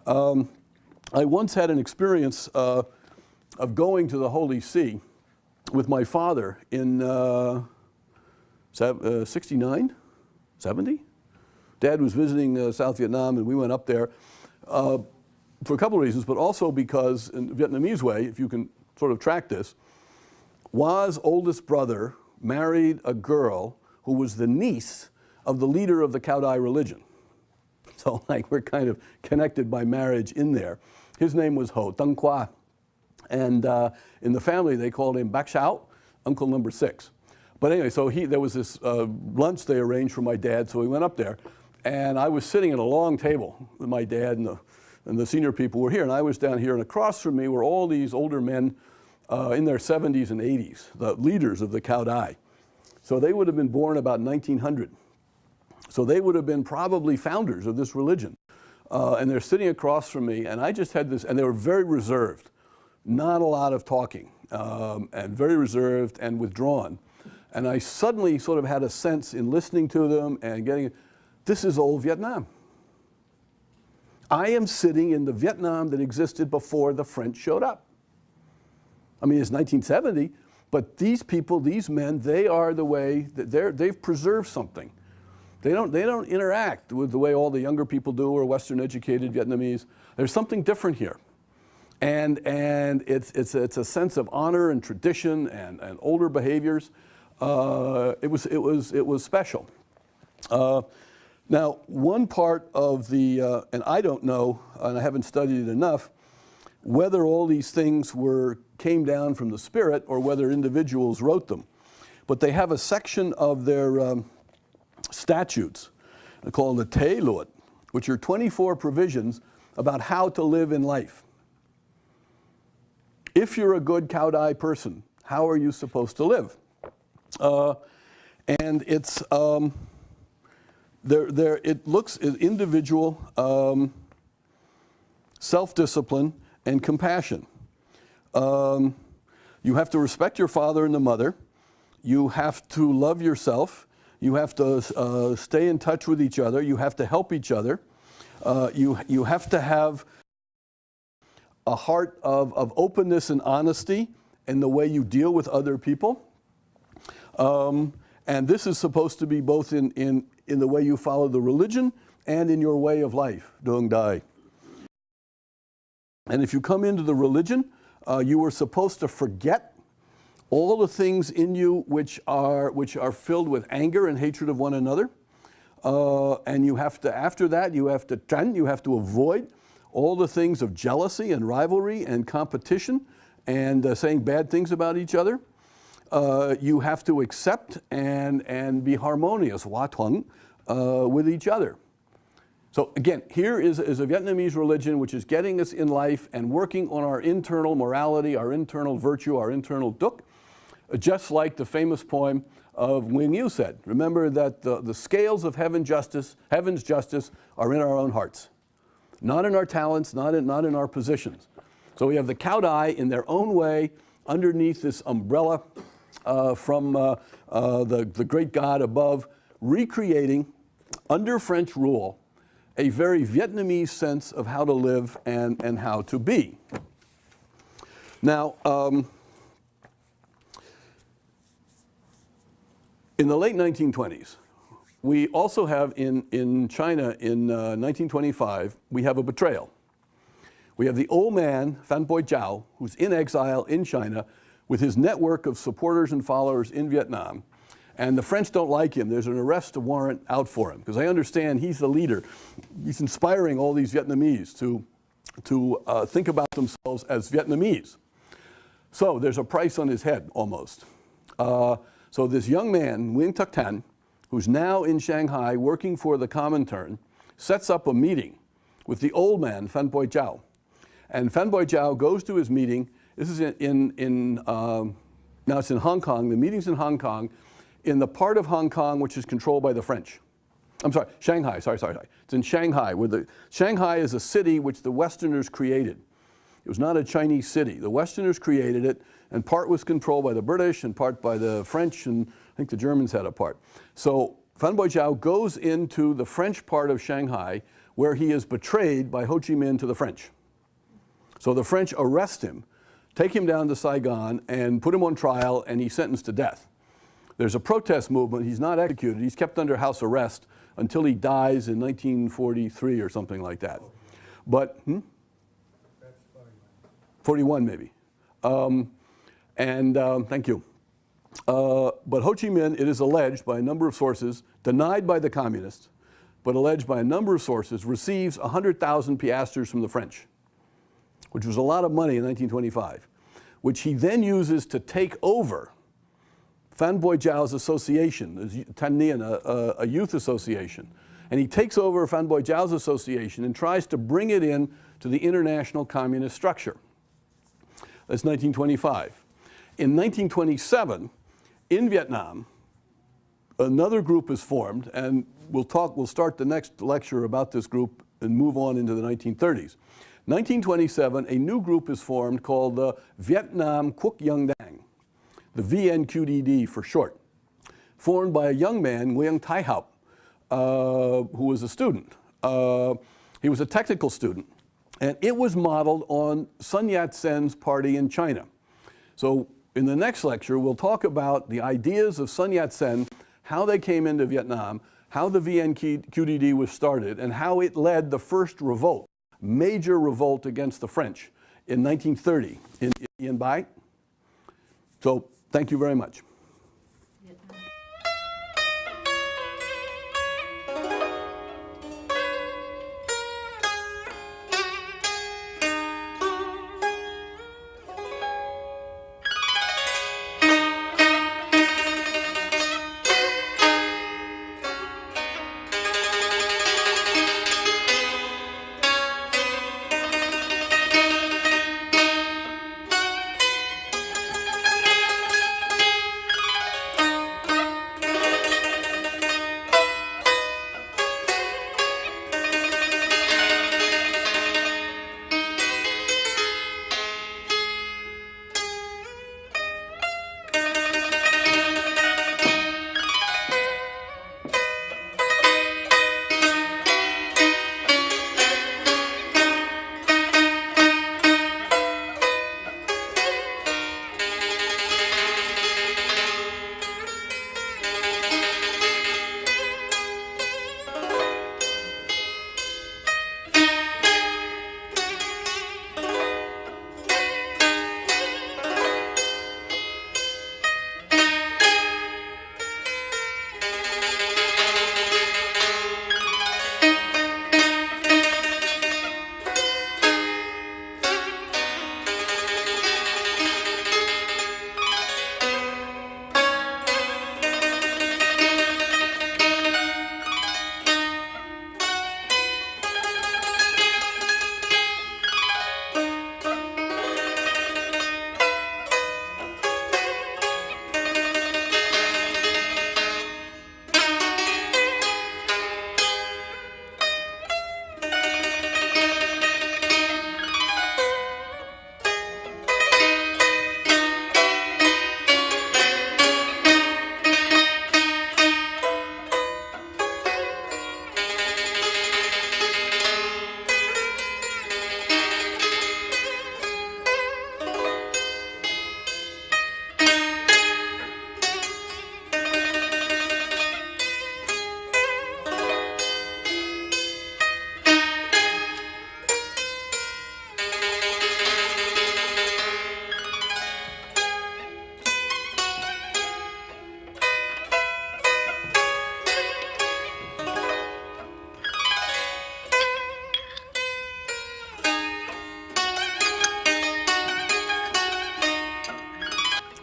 S1: I once had an experience of going to the Holy See with my father in 69, 70? Dad was visiting South Vietnam, and we went up there for a couple of reasons, but also because in the Vietnamese way, if you can sort of track this, Hua's oldest brother married a girl who was the niece of the leader of the Cao Dai religion. So like we're kind of connected by marriage in there. His name was Ho Tung Qua. And in the family, they called him Bak Shao, Uncle Number 6. But anyway, so there was this lunch they arranged for my dad, so we went up there. And I was sitting at a long table with my dad, and the senior people were here, and I was down here, and across from me were all these older men in their 70s and 80s, the leaders of the Cao Dai. So they would have been born about 1900. So they would have been probably founders of this religion. And they're sitting across from me, and I just had this, and they were very reserved, not a lot of talking, and very reserved and withdrawn. And I suddenly sort of had a sense in listening to them and getting, this is old Vietnam. I am sitting in the Vietnam that existed before the French showed up. I mean, it's 1970, but these people, these men, they are the way that they've preserved something. They don't interact with the way all the younger people do or Western educated Vietnamese. There's something different here. And it's a sense of honor and tradition and older behaviors. It was special. Now, one part of the, and I don't know, and I haven't studied it enough, whether all these things came down from the spirit or whether individuals wrote them. But they have a section of their statutes called the Tế Luật, which are 24 provisions about how to live in life. If you're a good Cao Dai person, how are you supposed to live? And it's, it looks at individual self-discipline and compassion. You have to respect your father and the mother. You have to love yourself. You have to stay in touch with each other. You have to help each other. You have to have a heart of openness and honesty in the way you deal with other people. And this is supposed to be both in the way you follow the religion and in your way of life, Dung Dai. And if you come into the religion, you were supposed to forget all the things in you which are filled with anger and hatred of one another. And you have to, after that, you have to avoid all the things of jealousy and rivalry and competition and saying bad things about each other. You have to accept and be harmonious, Hòa Thuận, with each other. So again, here is a Vietnamese religion which is getting us in life and working on our internal morality, our internal virtue, our internal duk, just like the famous poem of Nguyen Yu said. Remember that the scales of heaven's justice are in our own hearts, not in our talents, not in our positions. So we have the Cao Dai in their own way underneath this umbrella from the great God above, recreating under French rule a very Vietnamese sense of how to live and how to be. Now, in the late 1920s, we also have in China in 1925, we have a betrayal. We have the old man, Phan Boi Chau, who's in exile in China with his network of supporters and followers in Vietnam. And the French don't like him. There's an arrest warrant out for him because they understand he's the leader. He's inspiring all these Vietnamese to think about themselves as Vietnamese. So there's a price on his head almost. So this young man, Nguyen Tuc Tan, who's now in Shanghai working for the Comintern, sets up a meeting with the old man, Phan Boi Chau. And Phan Boi Chau goes to his meeting. This is now it's in Hong Kong. The meeting's in Hong Kong, in the part of Hong Kong which is controlled by the French. I'm sorry, Shanghai, sorry. It's in Shanghai, Shanghai is a city which the Westerners created. It was not a Chinese city. The Westerners created it, and part was controlled by the British and part by the French, and I think the Germans had a part. So Phan Boi Chau goes into the French part of Shanghai where he is betrayed by Ho Chi Minh to the French. So the French arrest him, take him down to Saigon, and put him on trial, and he's sentenced to death. There's a protest movement. He's not executed. He's kept under house arrest until he dies in 1943 or something like that. But, 41 maybe. Thank you. But Ho Chi Minh, it is alleged by a number of sources, denied by the communists, but alleged by a number of sources, receives 100,000 piastres from the French, which was a lot of money in 1925, which he then uses to take over Phan Boi Chau's association, Tan Nien, a youth association. And he takes over Phan Boi Chau's association and tries to bring it in to the international communist structure. That's 1925. In 1927, in Vietnam, another group is formed, and we'll start the next lecture about this group and move on into the 1930s. 1927, a new group is formed called the Vietnam Quốc Dân Đảng, the VNQDD for short, formed by a young man, Nguyen Thái Học, who was a student. He was a technical student, and it was modeled on Sun Yat-sen's party in China. So in the next lecture, we'll talk about the ideas of Sun Yat-sen, how they came into Vietnam, how the VNQDD was started, and how it led the first revolt, major revolt against the French in 1930 in Yên Bái. So thank you very much.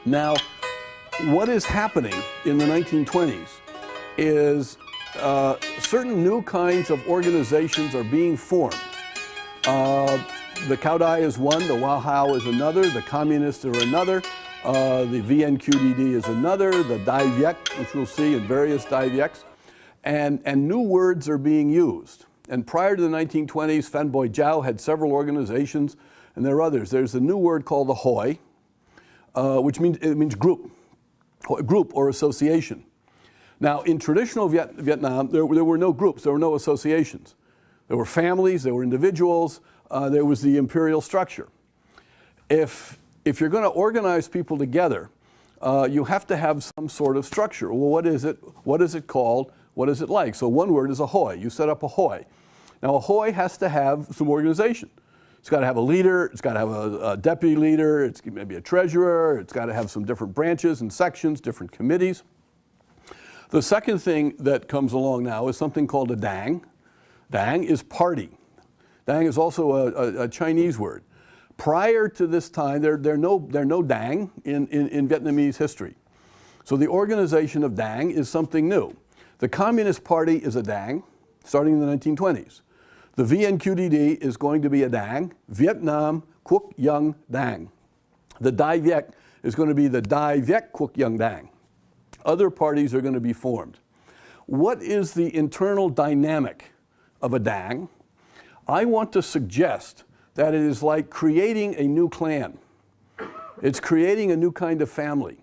S1: Now, what is happening in the 1920s is certain new kinds of organizations are being formed. The Cao Dai is one, the Hoa Hao is another, the Communists are another, the VNQDD is another, the Dai Viet, which we'll see in various Dai Viets, and new words are being used. And prior to the 1920s, Phan Boi Chau had several organizations, and there are others. There's a new word called the Hoi, which means group or association. Now, in traditional Vietnam, there were no groups, there were no associations. There were families, there were individuals, there was the imperial structure. If you're going to organize people together, you have to have some sort of structure. Well, what is it? What is it called? What is it like? So one word is a Hoi. You set up a Hoi. Now, a Hoi has to have some organization. It's got to have a leader, it's got to have a deputy leader, it's maybe a treasurer, it's got to have some different branches and sections, different committees. The second thing that comes along now is something called a Dang. Dang is party. Dang is also a Chinese word. Prior to this time, there are no Dang in Vietnamese history. So the organization of Dang is something new. The Communist Party is a Dang, starting in the 1920s. The VNQDD is going to be a Dang, Vietnam Quốc Dân Đảng. The Dai Viet is going to be the Dai Viet Quốc Dân Đảng. Other parties are going to be formed. What is the internal dynamic of a Dang? I want to suggest that it is like creating a new clan. It's creating a new kind of family.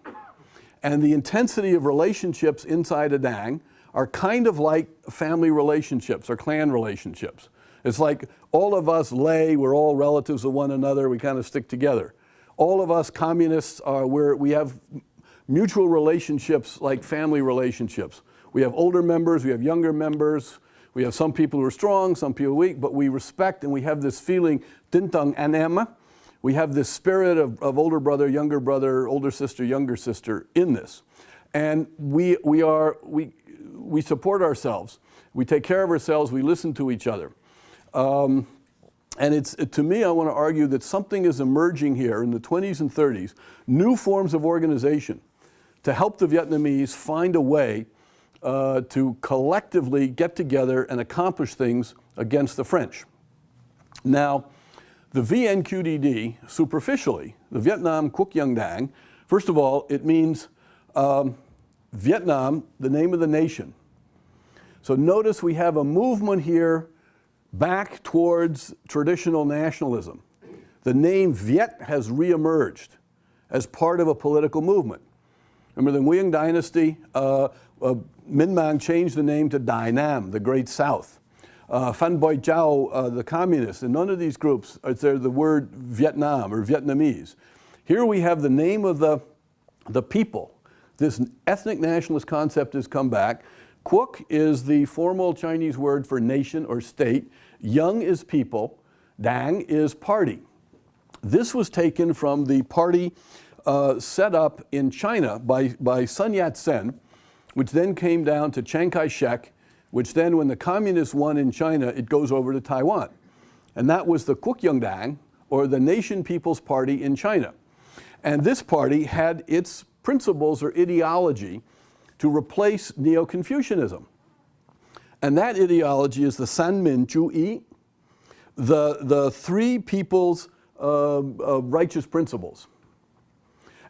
S1: And the intensity of relationships inside a Dang are kind of like family relationships or clan relationships. It's like all of us lay, we're all relatives of one another, we kind of stick together. All of us communists we have mutual relationships like family relationships. We have older members, we have younger members, we have some people who are strong, some people weak, but we respect and we have this feeling, tintang anem. We have this spirit of older brother, older sister, younger sister in this. And we support ourselves. We take care of ourselves, we listen to each other. And to me, I want to argue that something is emerging here in the 20s and 30s, new forms of organization to help the Vietnamese find a way to collectively get together and accomplish things against the French. Now, the VNQDD, superficially, the Vietnam Quoc Yang Dang, first of all, it means Vietnam, the name of the nation. So notice we have a movement here back towards traditional nationalism. The name Viet has reemerged as part of a political movement. Remember the Nguyen dynasty, Minh Mang changed the name to Dai Nam, the Great South. Phan Boi Chau, the communists, and none of these groups, they're the word Vietnam or Vietnamese. Here we have the name of the people. This ethnic nationalist concept has come back. Quoc is the formal Chinese word for nation or state. Yang is people. Dang is party. This was taken from the party set up in China by Sun Yat-sen, which then came down to Chiang Kai-shek, which then, when the communists won in China, it goes over to Taiwan. And that was the Quoc Yang Dang, or the Nation People's Party in China. And this party had its principles or ideology to replace Neo-Confucianism. And that ideology is the Sanmin Chu-yi, the three people's righteous principles.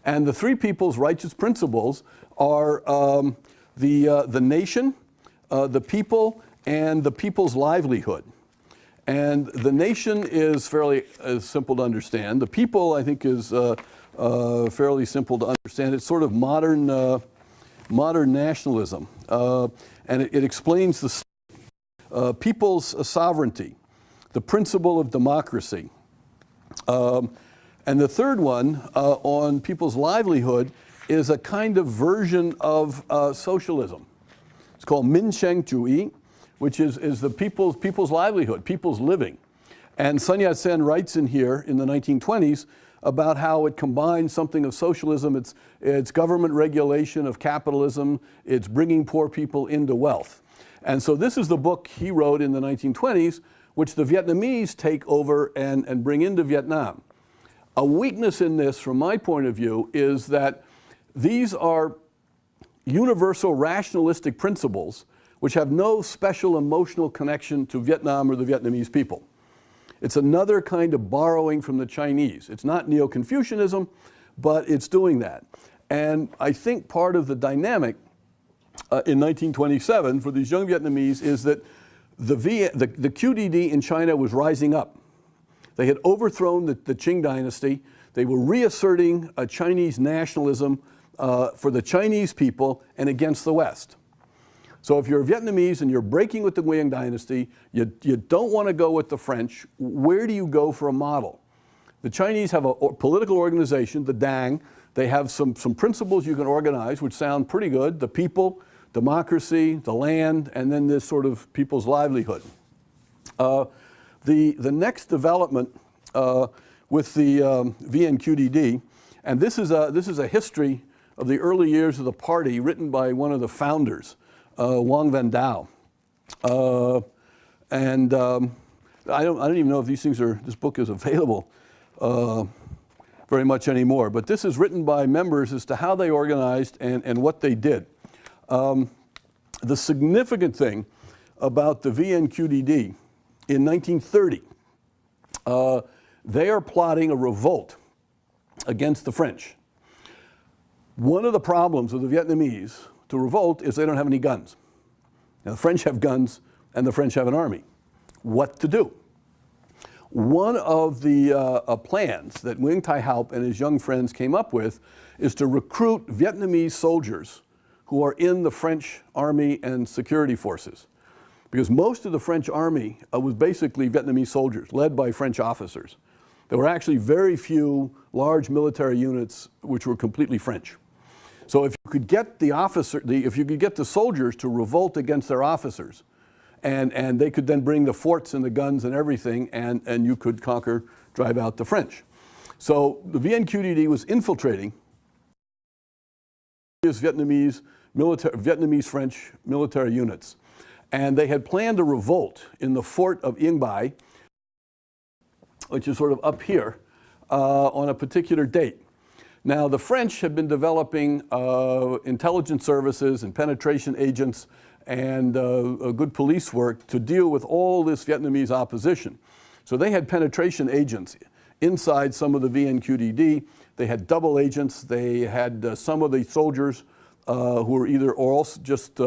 S1: And the three people's righteous principles are the nation, the people, and the people's livelihood. And the nation is fairly simple to understand. The people, I think, is fairly simple to understand. It's sort of modern nationalism. And it explains the people's sovereignty, the principle of democracy. And the third one, on people's livelihood, is a kind of version of socialism. It's called Min Sheng Chu-yi, which is the people's livelihood, people's living. And Sun Yat-sen writes in here in the 1920s about how it combines something of socialism, it's government regulation of capitalism, it's bringing poor people into wealth. And so this is the book he wrote in the 1920s, which the Vietnamese take over and bring into Vietnam. A weakness in this, from my point of view, is that these are universal rationalistic principles which have no special emotional connection to Vietnam or the Vietnamese people. It's another kind of borrowing from the Chinese. It's not Neo-Confucianism, but it's doing that. And I think part of the dynamic in 1927 for these young Vietnamese is that the QDD in China was rising up. They had overthrown the Qing dynasty. They were reasserting a Chinese nationalism for the Chinese people and against the West. So if you're Vietnamese and you're breaking with the Nguyen dynasty, you don't want to go with the French, where do you go for a model? The Chinese have a political organization, the Dang. They have some principles you can organize, which sound pretty good. The people, democracy, the land, and then this sort of people's livelihood. The next development with the VNQDD, and this is a history of the early years of the party written by one of the founders, Wang Vendao. I don't even know if this book is available very much anymore, but this is written by members as to how they organized and what they did. The significant thing about the VNQDD in 1930, they are plotting a revolt against the French. One of the problems with the Vietnamese to revolt is they don't have any guns. Now, the French have guns and the French have an army. What to do? One of the plans that Nguyen Thai Haup and his young friends came up with is to recruit Vietnamese soldiers who are in the French army and security forces. Because most of the French army was basically Vietnamese soldiers, led by French officers. There were actually very few large military units which were completely French. So if you could get the soldiers to revolt against their officers, and they could then bring the forts and the guns and everything, and you could drive out the French. So the VNQDD was infiltrating Vietnamese-French military units. And they had planned a revolt in the fort of Yên Bai, which is sort of up here, on a particular date. Now, the French had been developing intelligence services and penetration agents and a good police work to deal with all this Vietnamese opposition. So they had penetration agents inside some of the VNQDD. They had double agents. They had some of the soldiers who were either or also just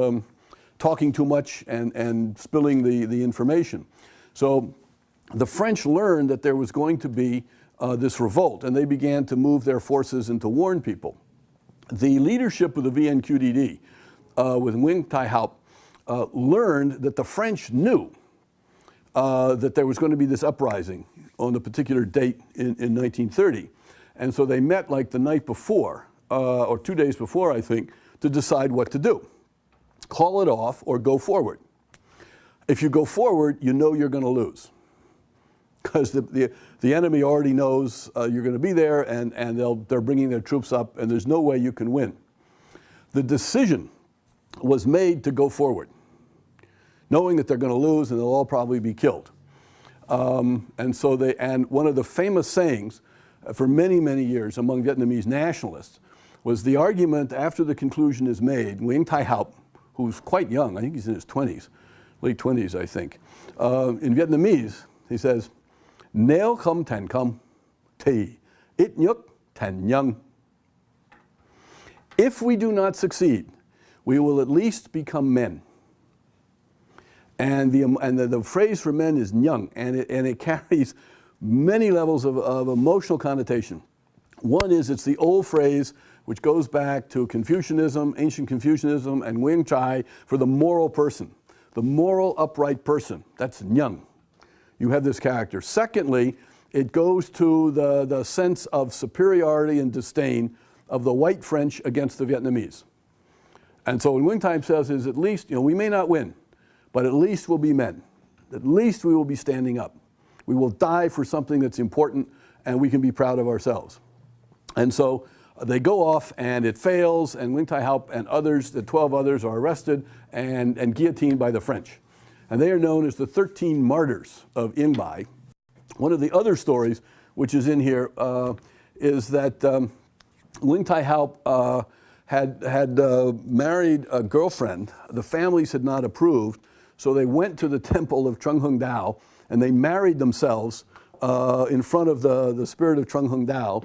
S1: talking too much and spilling the information. So the French learned that there was going to be this revolt, and they began to move their forces and to warn people. The leadership of the VNQDD, with Nguyen Thai Haup, learned that the French knew that there was going to be this uprising on a particular date in 1930. And so they met like the night before, or 2 days before, I think, to decide what to do. Call it off or go forward. If you go forward, you know you're going to lose. Because the enemy already knows you're going to be there, and they're bringing their troops up, and there's no way you can win. The decision was made to go forward, knowing that they're going to lose and they'll all probably be killed. And one of the famous sayings for many, many years among Vietnamese nationalists was the argument after the conclusion is made. Nguyen Thai Haup, who's quite young, I think he's in his 20s, late 20s, I think. In Vietnamese, he says, "Nếu không thành công, thì ít nhất thành nhân." If we do not succeed, we will at least become men. And the phrase for men is nyung, and it carries many levels of emotional connotation. One is it's the old phrase which goes back to Confucianism, ancient Confucianism, and Wing Chai for the moral person, the moral upright person. That's nyung. You have this character. Secondly, it goes to the sense of superiority and disdain of the white French against the Vietnamese. And so what Nguyen Thai says is, at least, we may not win, but at least we'll be men. At least we will be standing up. We will die for something that's important, and we can be proud of ourselves. And so they go off, and it fails, and Nguyen Thai Haup and others, the 12 others, are arrested and guillotined by the French. And they are known as the 13 martyrs of Yên Bai. One of the other stories, which is in here, is that Nguyen Thai Haup had married a girlfriend. The families had not approved, so they went to the temple of Trung Hung Dao, and they married themselves in front of the spirit of Trung Hung Dao.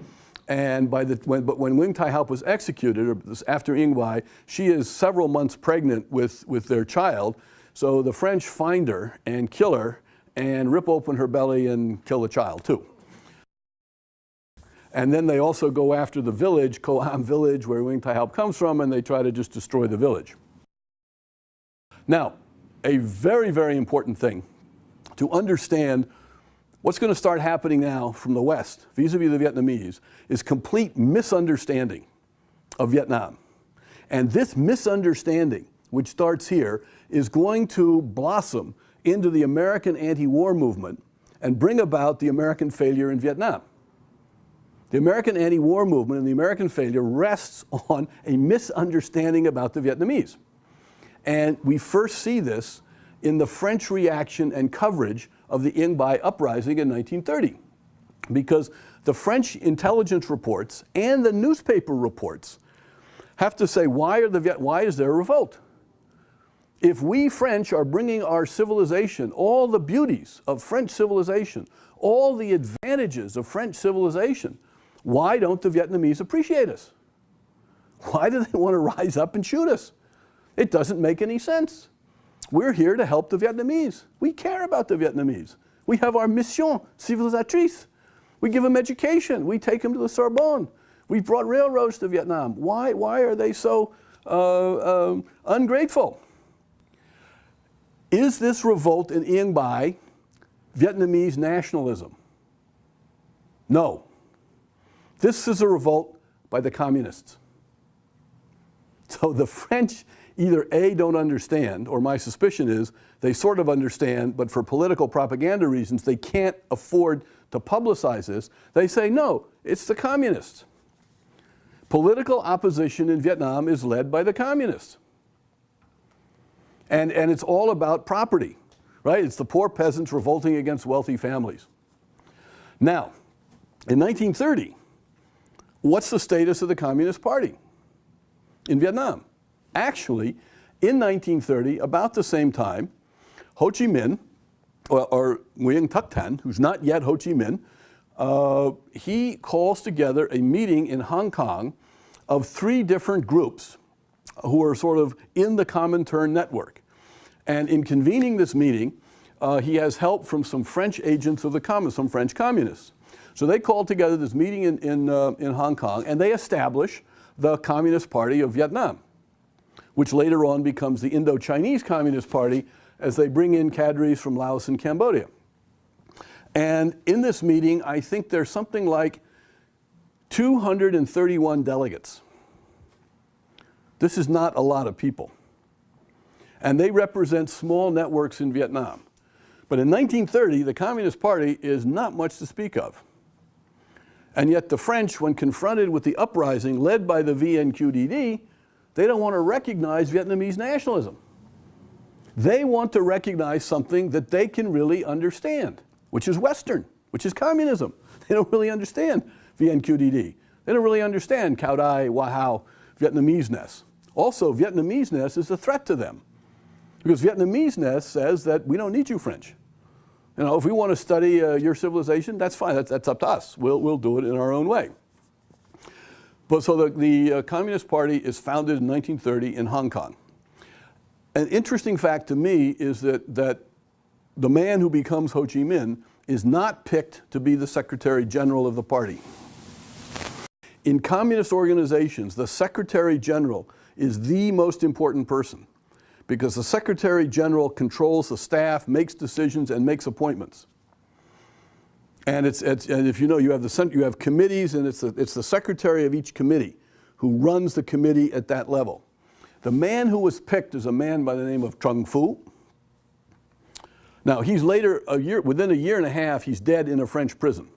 S1: And when Nguyen Thai Haup was executed, or after Yên Bai, she is several months pregnant with their child. So the French find her and kill her and rip open her belly and kill the child too. And then they also go after the village, Co Am village, where Nguyen Thai Haup comes from, and they try to just destroy the village. Now, a very, very important thing to understand what's going to start happening now from the West, vis-a-vis the Vietnamese, is complete misunderstanding of Vietnam. And this misunderstanding, which starts here, is going to blossom into the American anti-war movement and bring about the American failure in Vietnam. The American anti-war movement and the American failure rests on a misunderstanding about the Vietnamese. And we first see this in the French reaction and coverage of the Yên Bai uprising in 1930. Because the French intelligence reports and the newspaper reports have to say, why is there a revolt? If we French are bringing our civilization, all the beauties of French civilization, all the advantages of French civilization, why don't the Vietnamese appreciate us? Why do they want to rise up and shoot us? It doesn't make any sense. We're here to help the Vietnamese. We care about the Vietnamese. We have our mission civilisatrice. We give them education. We take them to the Sorbonne. We've brought railroads to Vietnam. Why are they so ungrateful? Is this revolt in Yên Bai Vietnamese nationalism? No. This is a revolt by the communists. So the French either A, don't understand, or my suspicion is they sort of understand, but for political propaganda reasons, they can't afford to publicize this. They say, no, it's the communists. Political opposition in Vietnam is led by the communists. And it's all about property, right? It's the poor peasants revolting against wealthy families. Now, in 1930, what's the status of the Communist Party in Vietnam? Actually, in 1930, about the same time, Ho Chi Minh, or Nguyen Thuc Thanh, who's not yet Ho Chi Minh, he calls together a meeting in Hong Kong of 3 different groups who are sort of in the Comintern network. And in convening this meeting, he has help from some French agents of the communists, some French communists. So they called together this meeting in Hong Kong, and they establish the Communist Party of Vietnam, which later on becomes the Indo-Chinese Communist Party as they bring in cadres from Laos and Cambodia. And in this meeting, I think there's something like 231 delegates. This is not a lot of people. And they represent small networks in Vietnam. But in 1930, the Communist Party is not much to speak of. And yet the French, when confronted with the uprising led by the VNQDD, they don't want to recognize Vietnamese nationalism. They want to recognize something that they can really understand, which is Western, which is communism. They don't really understand VNQDD. They don't really understand Cao Dai, Hoa Hao, Vietnamese-ness. Also, Vietnamese-ness is a threat to them, because Vietnamese-ness says that we don't need you French. You know, if we want to study your civilization, that's fine. That's up to us. We'll do it in our own way. But so the Communist Party is founded in 1930 in Hong Kong. An interesting fact to me is that the man who becomes Ho Chi Minh is not picked to be the Secretary General of the party. In communist organizations, the Secretary General is the most important person, because the Secretary General controls the staff, makes decisions, and makes appointments. And and if you know, you have committees, and it's the secretary of each committee who runs the committee at that level. The man who was picked is a man by the name of Trung Phu. Now, he's later, within a year and a half, he's dead in a French prison.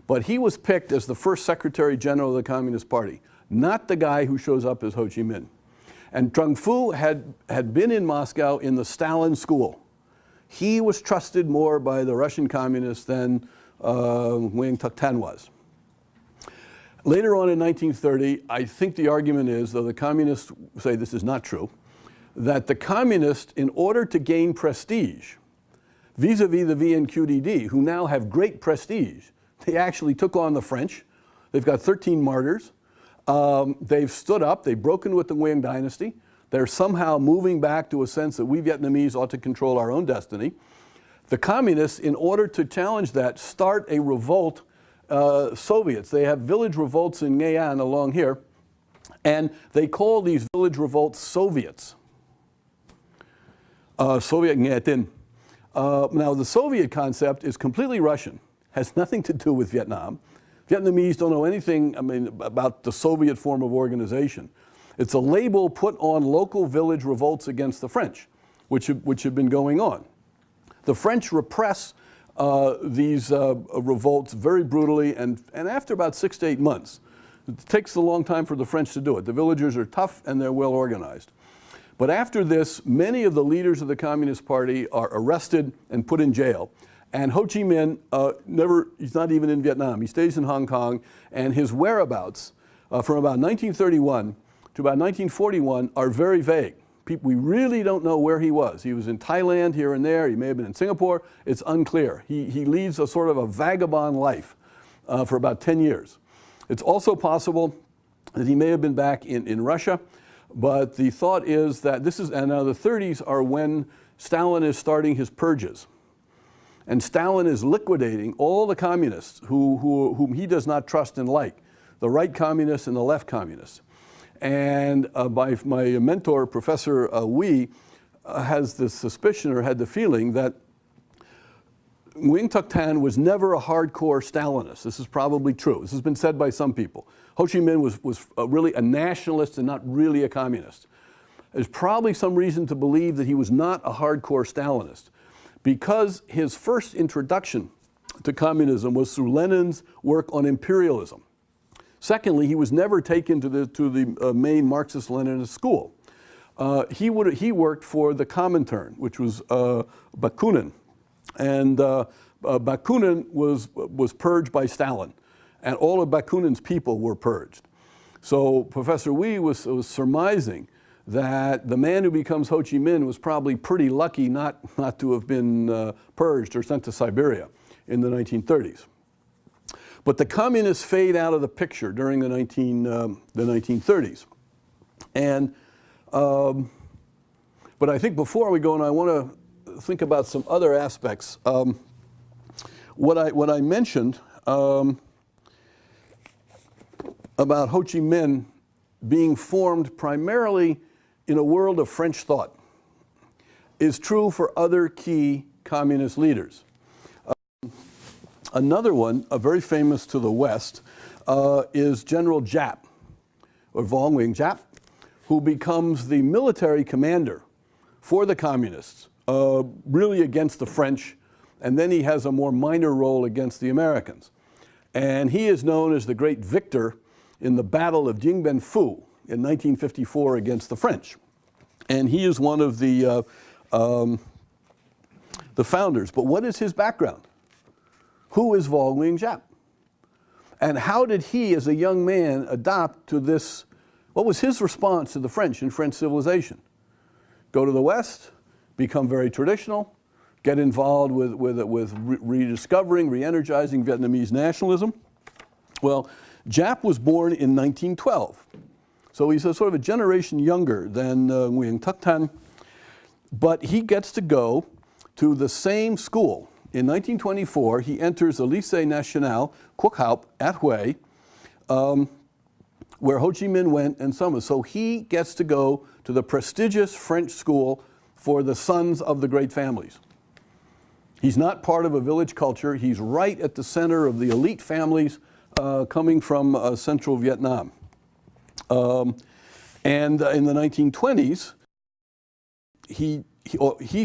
S1: But he was picked as the first Secretary General of the Communist Party, not the guy who shows up as Ho Chi Minh. And Trung Phu had been in Moscow in the Stalin school. He was trusted more by the Russian communists than Nguyen Thuc Thanh was. Later on in 1930, I think the argument is, though the communists say this is not true, that the communists, in order to gain prestige, vis-a-vis the VNQDD, who now have great prestige, they actually took on the French. They've got 13 martyrs. They've stood up. They've broken with the Nguyen dynasty. They're somehow moving back to a sense that we Vietnamese ought to control our own destiny. The communists, in order to challenge that, start a revolt, Soviets. They have village revolts in Nghệ An along here, and they call these village revolts Soviets. Soviet Nghệ Tin. Now, the Soviet concept is completely Russian, has nothing to do with Vietnam. Vietnamese don't know anything, about the Soviet form of organization. It's a label put on local village revolts against the French, which have been going on. The French repress these revolts very brutally, and after about 6 to 8 months, it takes a long time for the French to do it. The villagers are tough and they're well organized. But after this, many of the leaders of the Communist Party are arrested and put in jail. And Ho Chi Minh, he's not even in Vietnam. He stays in Hong Kong, and his whereabouts from about 1931 to about 1941 are very vague. We really don't know where he was. He was in Thailand here and there. He may have been in Singapore. It's unclear. He leads a sort of a vagabond life for about 10 years. It's also possible that he may have been back in Russia, but the thought is that and now the 30s are when Stalin is starting his purges. And Stalin is liquidating all the communists whom he does not trust and like, the right communists and the left communists. And my mentor, Professor Wee, has the suspicion or had the feeling that Nguyen Tuc Tan was never a hardcore Stalinist. This is probably true. This has been said by some people. Ho Chi Minh was really a nationalist and not really a communist. There's probably some reason to believe that he was not a hardcore Stalinist, because his first introduction to communism was through Lenin's work on imperialism. Secondly, he was never taken to the main Marxist-Leninist school. He worked for the Comintern, which was Bakunin. And Bakunin was purged by Stalin, and all of Bakunin's people were purged. So Professor Wee was surmising that the man who becomes Ho Chi Minh was probably pretty lucky not to have been purged or sent to Siberia in the 1930s. But the communists fade out of the picture during the 1930s. And, but I think before we go on, I want to think about some other aspects. What I mentioned about Ho Chi Minh being formed primarily in a world of French thought is true for other key communist leaders. Another one, very famous to the West, is General Giap, or Vuong Nguyen Giap, who becomes the military commander for the communists, really against the French, and then he has a more minor role against the Americans. And he is known as the great victor in the Battle of Dien Bien Phu in 1954 against the French. And he is one of the founders. But what is his background? Who is Vuong Nguyen Giap? And how did he, as a young man, adopt to this? What was his response to the French and French civilization? Go to the West, become very traditional, get involved with rediscovering, re-energizing Vietnamese nationalism. Well, Giap was born in 1912. So he's sort of a generation younger than Nguyen Tuc Tan. But he gets to go to the same school. In 1924, he enters the Lycée National Quốc Haup at Hue, where Ho Chi Minh went and some. So he gets to go to the prestigious French school for the sons of the great families. He's not part of a village culture. He's right at the center of the elite families coming from central Vietnam. And in the 1920s, he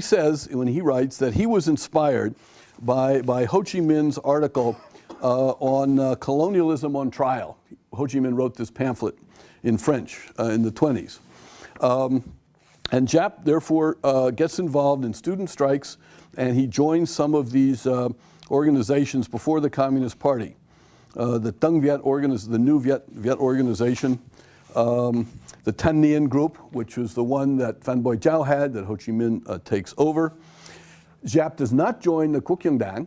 S1: says, when he writes, that he was inspired by Ho Chi Minh's article on colonialism on trial. Ho Chi Minh wrote this pamphlet in French in the 20s. And Giap, therefore, gets involved in student strikes, and he joins some of these organizations before the Communist Party. The Tung Viet the New Viet organization, the Thanh Nien group, which was the one that Phan Boi Chau had, that Ho Chi Minh takes over. Giap does not join the Quốc Dân Đảng.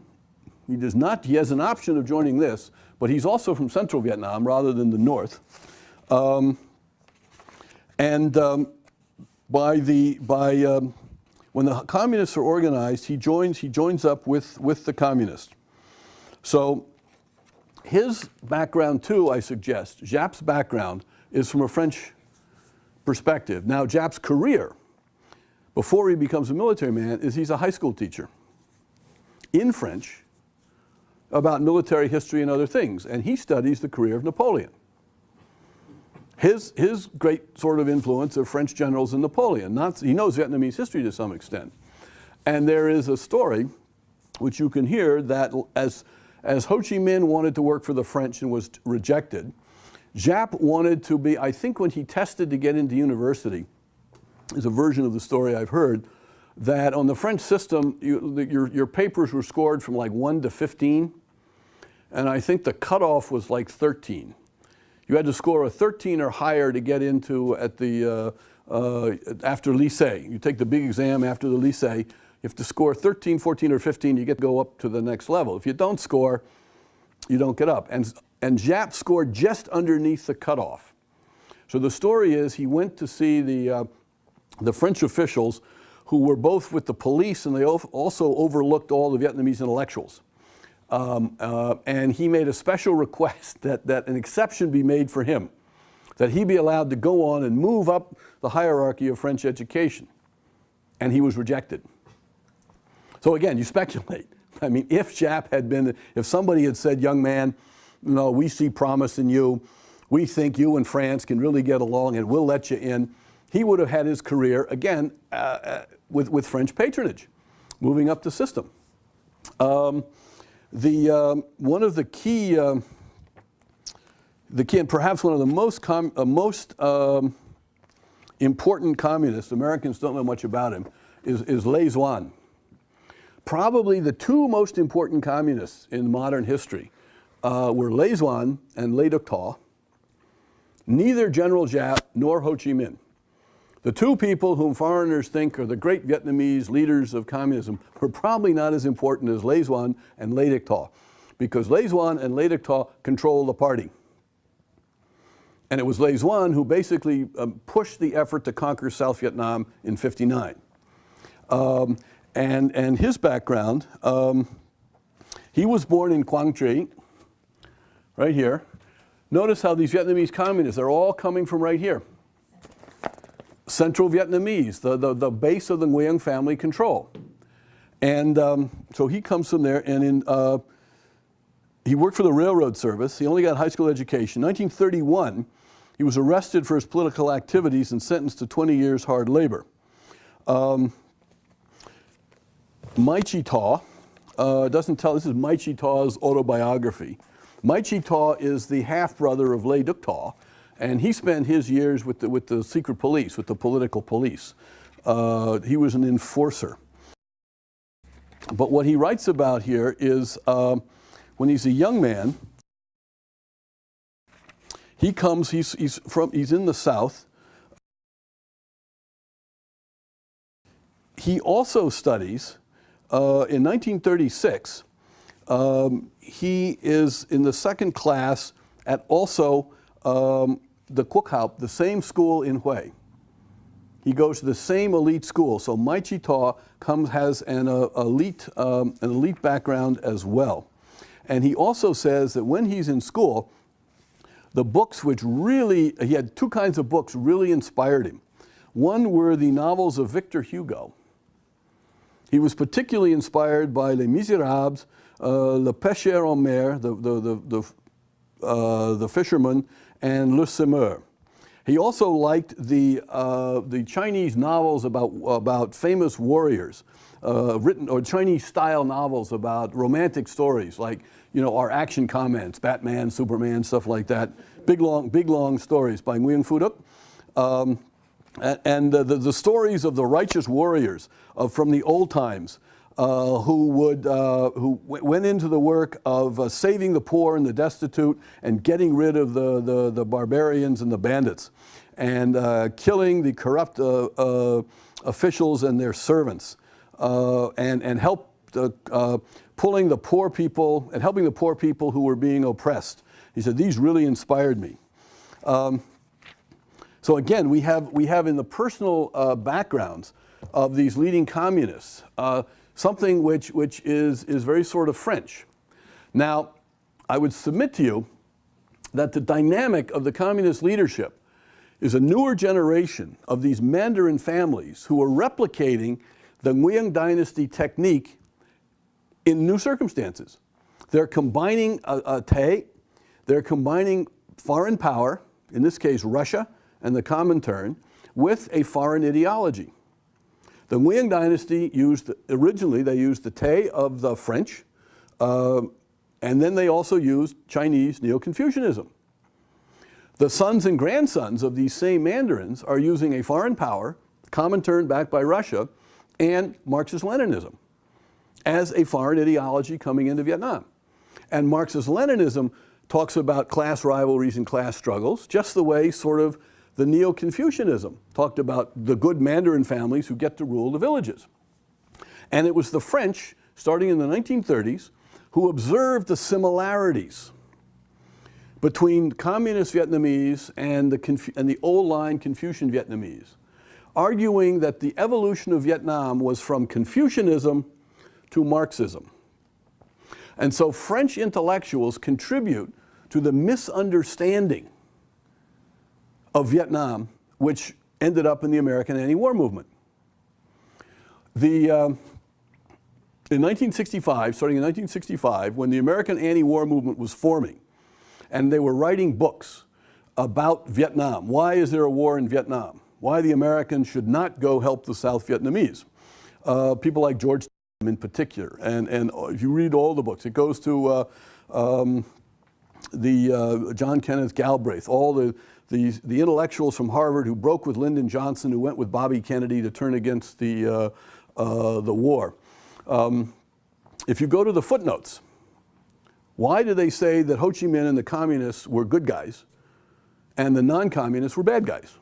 S1: He has an option of joining this, but he's also from central Vietnam rather than the north. When the communists are organized, he joins up with the communists. So his background too, I suggest, Giap's background is from a French perspective. Now, Giap's career, before he becomes a military man, is he's a high school teacher in French about military history and other things, and he studies the career of Napoleon. His great sort of influence are French generals and Napoleon. He knows Vietnamese history to some extent. And there is a story, which you can hear, that as Ho Chi Minh wanted to work for the French and was rejected, Giap wanted to be, I think when he tested to get into university, is a version of the story I've heard, that on the French system, your papers were scored from like 1 to 15, and I think the cutoff was like 13. You had to score a 13 or higher to get into after lycée. You take the big exam after the lycée. You have to score 13, 14, or 15. You get to go up to the next level. If you don't score, you don't get up. And Giap scored just underneath the cutoff. So the story is he went to see the French officials who were both with the police, and they also overlooked all the Vietnamese intellectuals. And he made a special request that an exception be made for him, that he be allowed to go on and move up the hierarchy of French education. And he was rejected. So again, you speculate. I mean, if somebody had said, young man, no, we see promise in you, we think you and France can really get along and we'll let you in, he would have had his career, again, with French patronage, moving up the system. One of the key and perhaps one of the most important communists, Americans don't know much about him, is Le Duan. Probably the two most important communists in modern history were Le Duan and Le Duc Tho, neither General Giap nor Ho Chi Minh. The two people whom foreigners think are the great Vietnamese leaders of communism were probably not as important as Le Duan and Le Duc Tho, because Le Duan and Le Duc Tho controlled the party. And it was Le Duan who basically pushed the effort to conquer South Vietnam in '59. And his background, he was born in Quang Tri, right here. Notice how these Vietnamese communists are all coming from right here. Central Vietnamese, the base of the Nguyen family control. And so he comes from there, and he worked for the railroad service. He only got a high school education. In 1931, he was arrested for his political activities and sentenced to 20 years hard labor. Mai Chi Tho doesn't tell, this is Mai Chi Tho's autobiography. Mai Chi Tho is the half-brother of Le Duc Tho, and he spent his years with the secret police, with the political police. He was an enforcer. But what he writes about here is when he's a young man, he's in the South. He also studies, in 1936, he is in the second class at also the Quoc Haupt, the same school in Hue. He goes to the same elite school. So Mai Chi Tho has an elite background as well. And he also says that when he's in school, the books which really, he had two kinds of books really inspired him. One were the novels of Victor Hugo. He was particularly inspired by Les Miserables, Le Pêcheur en Mer, the fisherman, and Le Semeur. He also liked the Chinese novels about famous warriors, or Chinese-style novels about romantic stories, like our action comments, Batman, Superman, stuff like that. Big long stories by Nguyen Phu Duc. And the stories of the righteous warriors from the old times who went into the work of saving the poor and the destitute and getting rid of the barbarians and the bandits and killing the corrupt officials and their servants and pulling the poor people and helping the poor people who were being oppressed. He said, these really inspired me. So again, we have in the personal backgrounds of these leading communists something which is very sort of French. Now, I would submit to you that the dynamic of the communist leadership is a newer generation of these Mandarin families who are replicating the Nguyen dynasty technique in new circumstances. They're combining they're combining foreign power, in this case Russia and the Comintern, with a foreign ideology. The Nguyen dynasty originally they used the Tay of the French, and then they also used Chinese Neo-Confucianism. The sons and grandsons of these same mandarins are using a foreign power, Comintern backed by Russia, and Marxist-Leninism as a foreign ideology coming into Vietnam. And Marxist-Leninism talks about class rivalries and class struggles, just the way sort of the Neo-Confucianism talked about the good Mandarin families who get to rule the villages. And it was the French, starting in the 1930s, who observed the similarities between communist Vietnamese and the old line Confucian Vietnamese. arguing that the evolution of Vietnam was from Confucianism to Marxism. And so French intellectuals contribute to the misunderstanding of Vietnam, which ended up in the American anti-war movement. In 1965, starting in 1965, when the American anti-war movement was forming, and they were writing books about Vietnam, why is there a war in Vietnam? Why the Americans should not go help the South Vietnamese. People like George in particular, and if you read all the books, it goes to John Kenneth Galbraith, all the intellectuals from Harvard who broke with Lyndon Johnson, who went with Bobby Kennedy to turn against the war. If you go to the footnotes, why do they say that Ho Chi Minh and the communists were good guys and the non-communists were bad guys?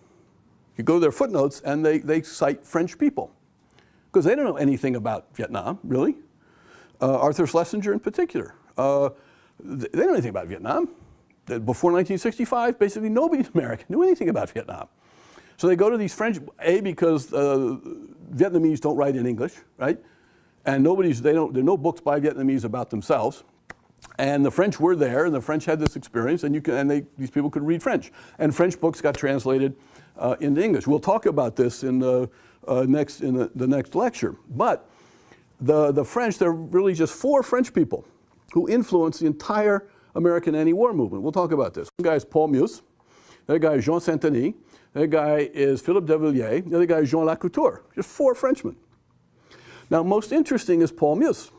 S1: You go to their footnotes and they cite French people because they don't know anything about Vietnam, really. Arthur Schlesinger in particular. They don't know anything about Vietnam. Before 1965, basically nobody in America knew anything about Vietnam. So they go to these French, because Vietnamese don't write in English, right? And there are no books by Vietnamese about themselves. And the French were there, and the French had this experience, and these people could read French. And French books got translated into English. We'll talk about this in the next lecture. But the French, there are really just 4 French people who influenced the entire American anti-war movement. We'll talk about this. One guy is Paul Meuse. The other guy is Jean Saint-Denis. The other guy is Philippe de Villiers. The other guy is Jean Lacouture. Just 4 Frenchmen. Now, most interesting is Paul Meuse,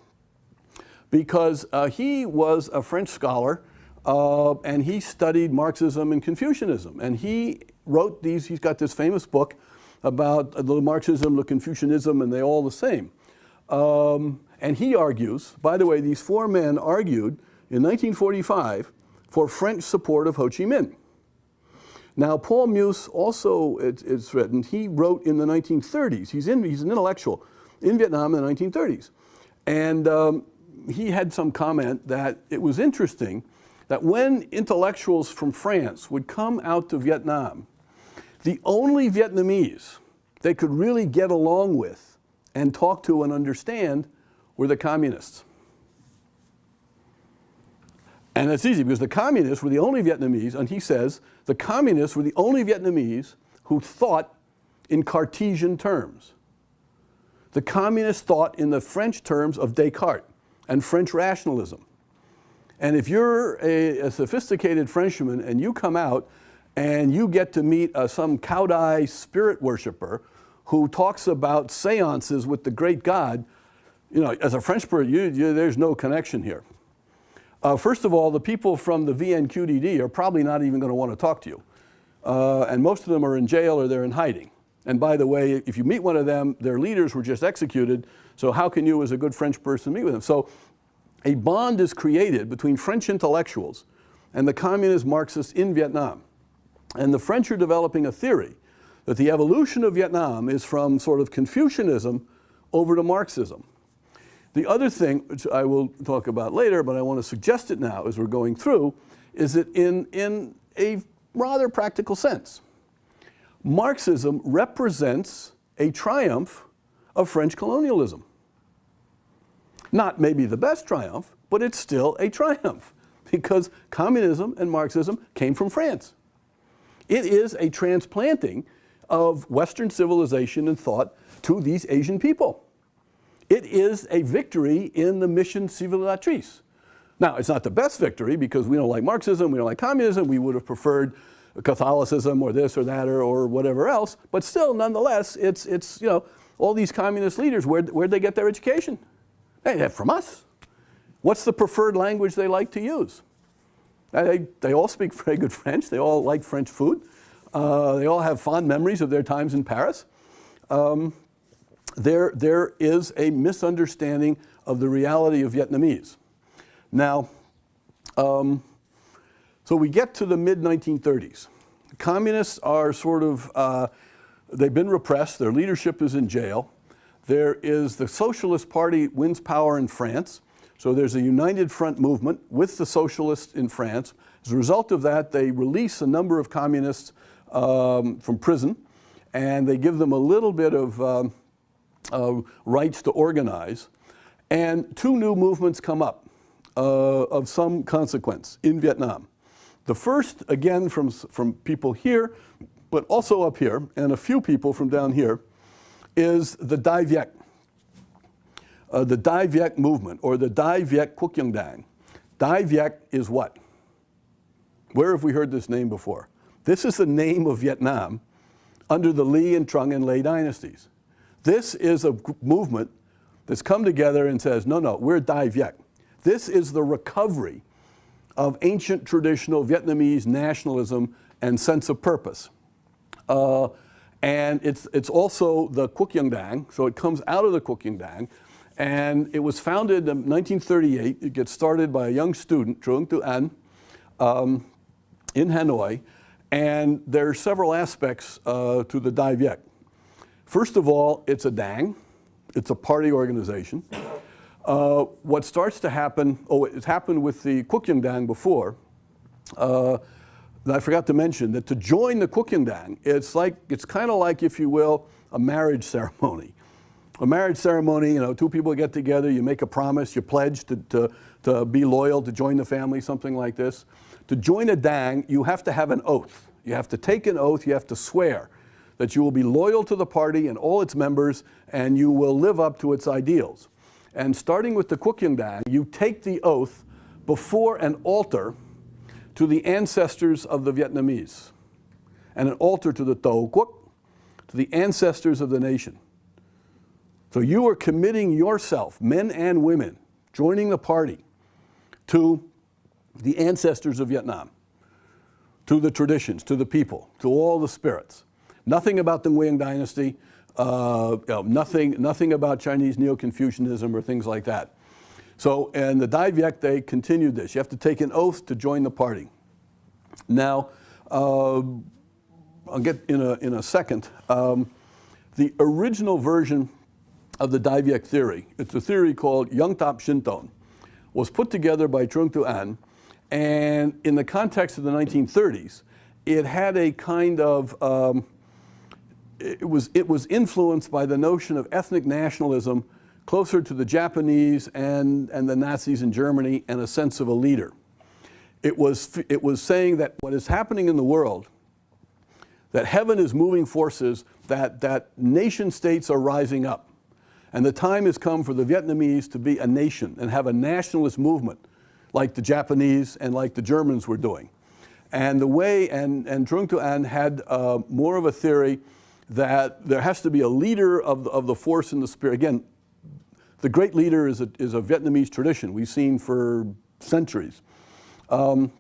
S1: because he was a French scholar, and he studied Marxism and Confucianism. And he wrote he's got this famous book about the Marxism, the Confucianism, and they're all the same. And he argues, by the way, these 4 men argued in 1945 for French support of Ho Chi Minh. Now, Paul Meuse also, it's written, he wrote in the 1930s. He's an intellectual in Vietnam in the 1930s. And he had some comment that it was interesting that when intellectuals from France would come out to Vietnam, the only Vietnamese they could really get along with and talk to and understand were the communists. And it's easy because the communists were the only Vietnamese, and he says the communists were the only Vietnamese who thought in Cartesian terms. The communists thought in the French terms of Descartes and French rationalism. And if you're a sophisticated Frenchman and you come out and you get to meet some Caudai spirit worshiper who talks about seances with the great God, as a French person, there's no connection here. First of all, the people from the VNQDD are probably not even going to want to talk to you. And most of them are in jail or they're in hiding. And by the way, if you meet one of them, their leaders were just executed, so how can you, as a good French person, meet with them? So a bond is created between French intellectuals and the communist Marxists in Vietnam. And the French are developing a theory that the evolution of Vietnam is from sort of Confucianism over to Marxism. The other thing, which I will talk about later, but I want to suggest it now as we're going through, is that in a rather practical sense, Marxism represents a triumph of French colonialism. Not maybe the best triumph, but it's still a triumph because communism and Marxism came from France. It is a transplanting of Western civilization and thought to these Asian people. It is a victory in the mission civilisatrice. Now, it's not the best victory because we don't like Marxism, we don't like communism, we would have preferred Catholicism or this or that or whatever else, but still, nonetheless, it's all these communist leaders, where'd they get their education? From us. What's the preferred language they like to use? They all speak very good French, they all like French food, they all have fond memories of their times in Paris. There is a misunderstanding of the reality of Vietnamese. Now, so we get to the mid-1930s. The communists are sort of, they've been repressed, their leadership is in jail. There is the Socialist Party wins power in France. So there's a united front movement with the socialists in France. As a result of that, they release a number of communists from prison. and they give them a little bit of rights to organize. And two new movements come up of some consequence in Vietnam. The first, again, from people here, but also up here, and a few people from down here, is the Dai Viet. The Dai Viet movement, or the Dai Viet Quốc Dân Đảng. Dai Viet is what? Where have we heard this name before? This is the name of Vietnam under the Le and Trung and Lê dynasties. This is a movement that's come together and says, no, no, we're Dai Viet. This is the recovery of ancient traditional Vietnamese nationalism and sense of purpose. And it's also the Quốc Dân Đảng, so it comes out of the Quốc Dân Đảng. And it was founded in 1938. It gets started by a young student, Truong Tu An, in Hanoi. And there are several aspects to the Dai Viet. First of all, it's a Dang. It's a party organization. What starts to happen, it's happened with the Quốc Dân Đảng before. I forgot to mention that to join the Quốc Dân Đảng, it's kind of like, if you will, a marriage ceremony. A marriage ceremony, two people get together, you make a promise, you pledge to be loyal, to join the family, something like this. To join a Dang, you have to have an oath. You have to take an oath, you have to swear that you will be loyal to the party and all its members, and you will live up to its ideals. And starting with the Quốc Dân Đảng, you take the oath before an altar to the ancestors of the Vietnamese, and an altar to the Tổ Quốc, to the ancestors of the nation. So you are committing yourself, men and women, joining the party, to the ancestors of Vietnam, to the traditions, to the people, to all the spirits. Nothing about the Nguyen dynasty, nothing about Chinese Neo-Confucianism or things like that. So, and the Dai Viet, they continued this. You have to take an oath to join the party. Now, I'll get in a second. The original version of the Dai Viet theory, it's a theory called Yung Tap Shin Ton, was put together by Truong Tu An, and in the context of the 1930s, it had a kind of, it was influenced by the notion of ethnic nationalism closer to the Japanese and the Nazis in Germany, and a sense of a leader. It was saying that what is happening in the world, that heaven is moving forces, that nation states are rising up. And the time has come for the Vietnamese to be a nation and have a nationalist movement like the Japanese and like the Germans were doing. And the way, and Truong Tu An had more of a theory that there has to be a leader of the force and the spirit. Again, the great leader is a Vietnamese tradition we've seen for centuries. So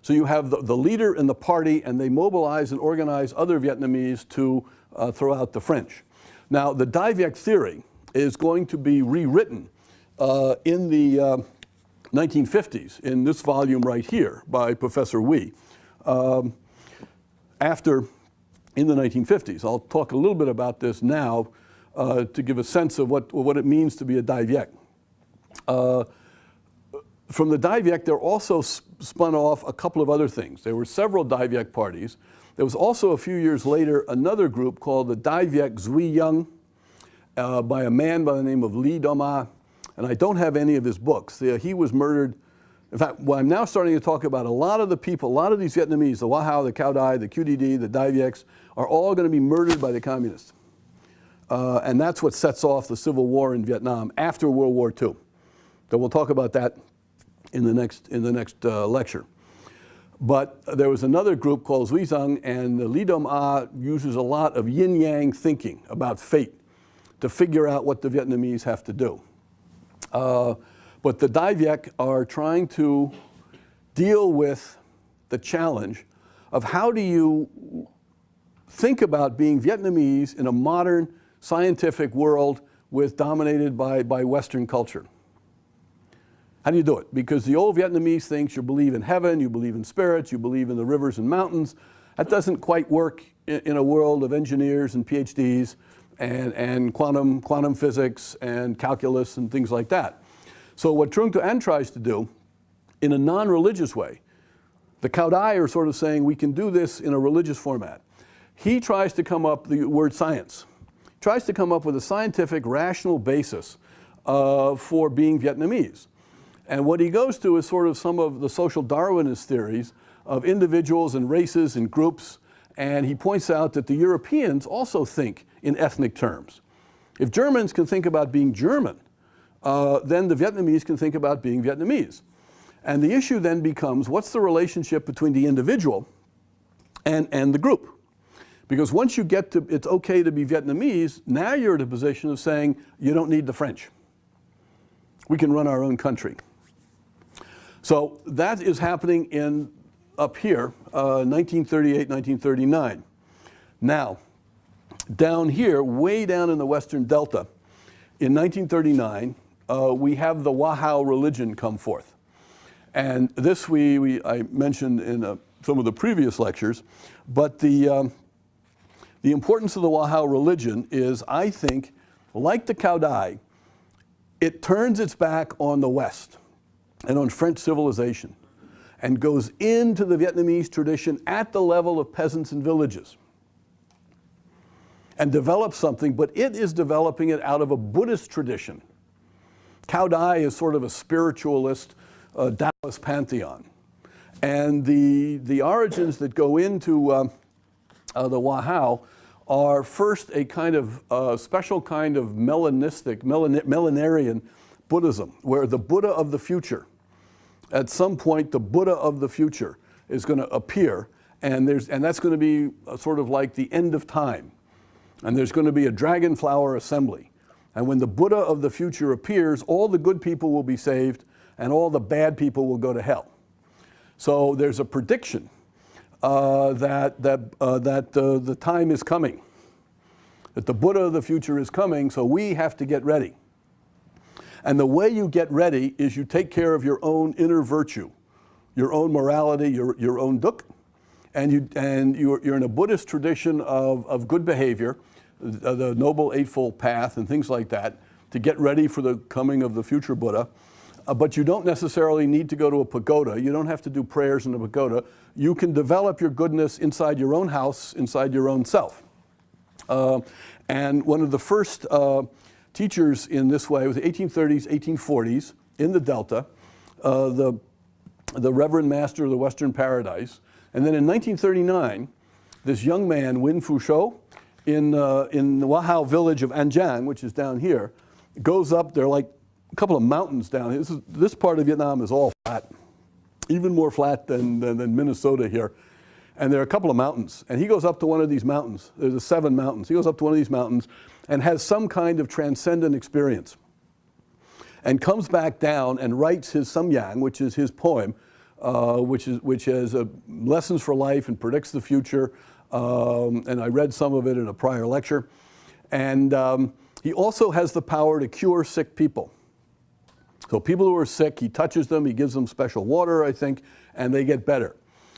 S1: you have the leader in the party, and they mobilize and organize other Vietnamese to throw out the French. Now, the Dai Viet theory is going to be rewritten in the 1950s, in this volume right here by Professor Wee, in the 1950s. I'll talk a little bit about this now to give a sense of what it means to be a Dai Viet. From the Dai Viet, there also spun off a couple of other things. There were several Dai Viet parties. There was also, a few years later, another group called the Dai Viet Duy Yung by a man by the name of Le Dom A, and I don't have any of his books. He was murdered. In fact, well, I'm now starting to talk about a lot of the people, a lot of these Vietnamese, the Hoa Hao, the Cao Dai, the QDD, the Dai Viets, are all going to be murdered by the communists. And that's what sets off the civil war in Vietnam after World War II. So we'll talk about that in the next lecture. But there was another group called Duy Zang, and the Le Dom A uses a lot of yin-yang thinking about fate to figure out what the Vietnamese have to do. But the Dai Viet are trying to deal with the challenge of how do you think about being Vietnamese in a modern scientific world dominated by Western culture. How do you do it? Because the old Vietnamese thinks you believe in heaven, you believe in spirits, you believe in the rivers and mountains. That doesn't quite work in a world of engineers and PhDs and quantum physics and calculus and things like that. So what Truong Tu An tries to do, in a non-religious way, the Cao Dai are sort of saying we can do this in a religious format. he tries to come up, the word science, tries to come up with a scientific, rational basis for being Vietnamese. And what he goes to is sort of some of the social Darwinist theories of individuals and races and groups, and he points out that the Europeans also think in ethnic terms. If Germans can think about being German, then the Vietnamese can think about being Vietnamese. And the issue then becomes, what's the relationship between the individual and the group? Because once you get to, it's okay to be Vietnamese, now you're in a position of saying, you don't need the French. We can run our own country. So that is happening up here, 1938, 1939. Now, down here, way down in the Western Delta, in 1939, we have the Wahao religion come forth. And this I mentioned in some of the previous lectures, but the importance of the Wahao religion is, I think, like the Cao Dai, it turns its back on the West and on French civilization and goes into the Vietnamese tradition at the level of peasants and villages and develops something, but it is developing it out of a Buddhist tradition. Cao Dai is sort of a spiritualist, Taoist pantheon. And the origins that go into the Wahao are first a kind of special kind of millenarian Buddhism, where the Buddha of the future, at some point the Buddha of the future is going to appear, and that's going to be sort of like the end of time. And there's going to be a dragon flower assembly. And when the Buddha of the future appears, all the good people will be saved and all the bad people will go to hell. So there's a prediction that the time is coming, that the Buddha of the future is coming, so we have to get ready. And the way you get ready is you take care of your own inner virtue, your own morality, your own duk, and you're in a Buddhist tradition of good behavior, the Noble Eightfold Path and things like that, to get ready for the coming of the future Buddha. But you don't necessarily need to go to a pagoda. You don't have to do prayers in a pagoda. You can develop your goodness inside your own house, inside your own self. And one of the first teachers in this way was the 1830s, 1840s in the Delta, the Reverend Master of the Western Paradise. And then in 1939, this young man, Win Fu Shou, in the Wahao village of An Giang, which is down here, goes up there like a couple of mountains down here. This part of Vietnam is all flat, even more flat than Minnesota here. And there are a couple of mountains. And he goes up to one of these mountains. There's 7 mountains. He goes up to one of these mountains and has some kind of transcendent experience. And comes back down and writes his Samyang, which is his poem, which has lessons for life and predicts the future. And I read some of it in a prior lecture. And he also has the power to cure sick people. So people who are sick, he touches them, he gives them special water, I think, and they get better.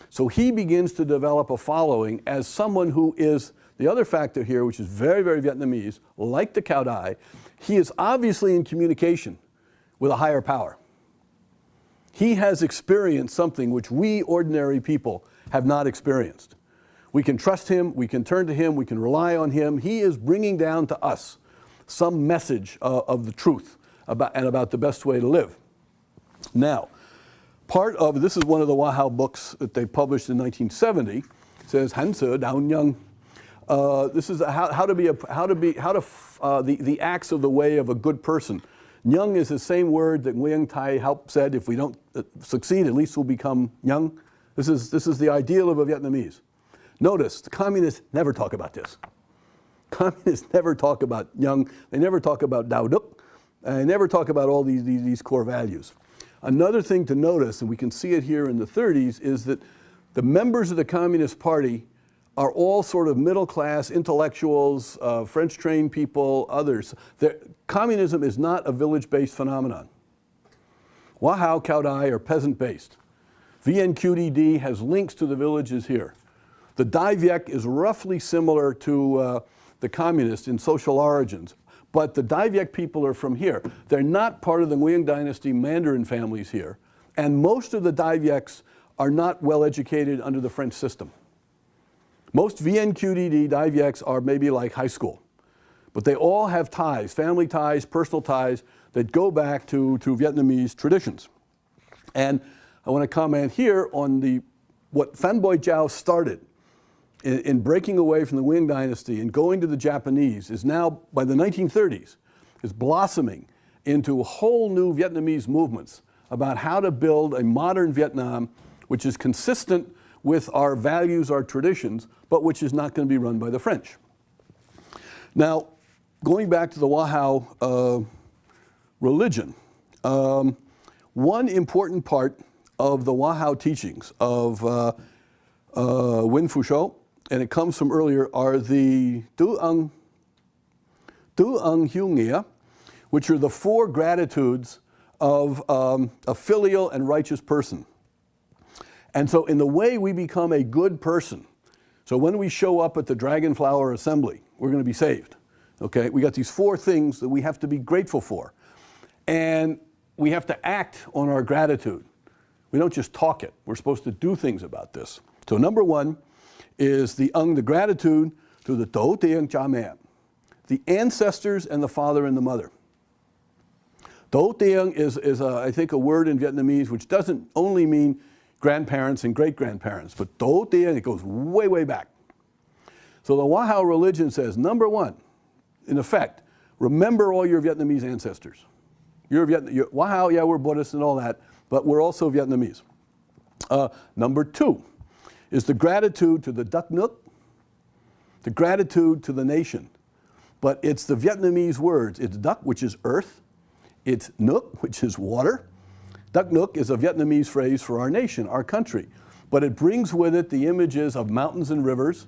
S1: So he begins to develop a following as someone who is, the other factor here, which is very, very Vietnamese, like the Cao Dai, he is obviously in communication with a higher power. He has experienced something which we ordinary people have not experienced. We can trust him, we can turn to him, we can rely on him. He is bringing down to us some message of the truth about the best way to live. Now, this is one of the Wahao books that they published in 1970. It says Han Se Dao Nyang. This is the acts of the way of a good person. Nyang is the same word that Nguyen Tai Help said, if we don't succeed, at least we'll become Nyang. This is the ideal of a Vietnamese. Notice, the communists never talk about this. Communists never talk about Nyang. They never talk about Dao Duk. They never talk about all these core values. Another thing to notice, and we can see it here in the 30s, is that the members of the Communist Party are all sort of middle-class intellectuals, French-trained people, others. Communism is not a village-based phenomenon. Wahao, Cao Dai are peasant-based. VNQDD has links to the villages here. The Dai Viet is roughly similar to the communists in social origins. But the Dai Viet people are from here. They're not part of the Nguyen dynasty Mandarin families here. And most of the Dai Viets are not well educated under the French system. Most VNQDD Dai Viets are maybe like high school, but they all have ties, family ties, personal ties that go back to Vietnamese traditions. And I want to comment here on what Phan Boi Chau started in breaking away from the Nguyen dynasty and going to the Japanese is now, by the 1930s, is blossoming into whole new Vietnamese movements about how to build a modern Vietnam which is consistent with our values, our traditions, but which is not going to be run by the French. Now, going back to the Wahao religion, one important part of the Wahao teachings of Nguyen Phu Cho, and it comes from earlier, are the Du Ung Hieu Nghia, which are the 4 gratitudes of a filial and righteous person. And so in the way we become a good person, so when we show up at the Dragonflower Assembly, we're going to be saved. Okay? We got these 4 things that we have to be grateful for. And we have to act on our gratitude. We don't just talk it. We're supposed to do things about this. So number 1 is the gratitude to the Tổ tiên cha mẹ, the ancestors and the father and the mother. Tổ tiên is I think, a word in Vietnamese which doesn't only mean grandparents and great-grandparents, but Tổ tiên, it goes way, way back. So the Wahao religion says, number 1, in effect, remember all your Vietnamese ancestors. You're Wahao, yeah, we're Buddhists and all that, but we're also Vietnamese. Number 2 is the gratitude to the Duc Nuc, the gratitude to the nation. But it's the Vietnamese words. It's Duc, which is earth. It's Nuc, which is water. Duc Nuc is a Vietnamese phrase for our nation, our country. But it brings with it the images of mountains and rivers,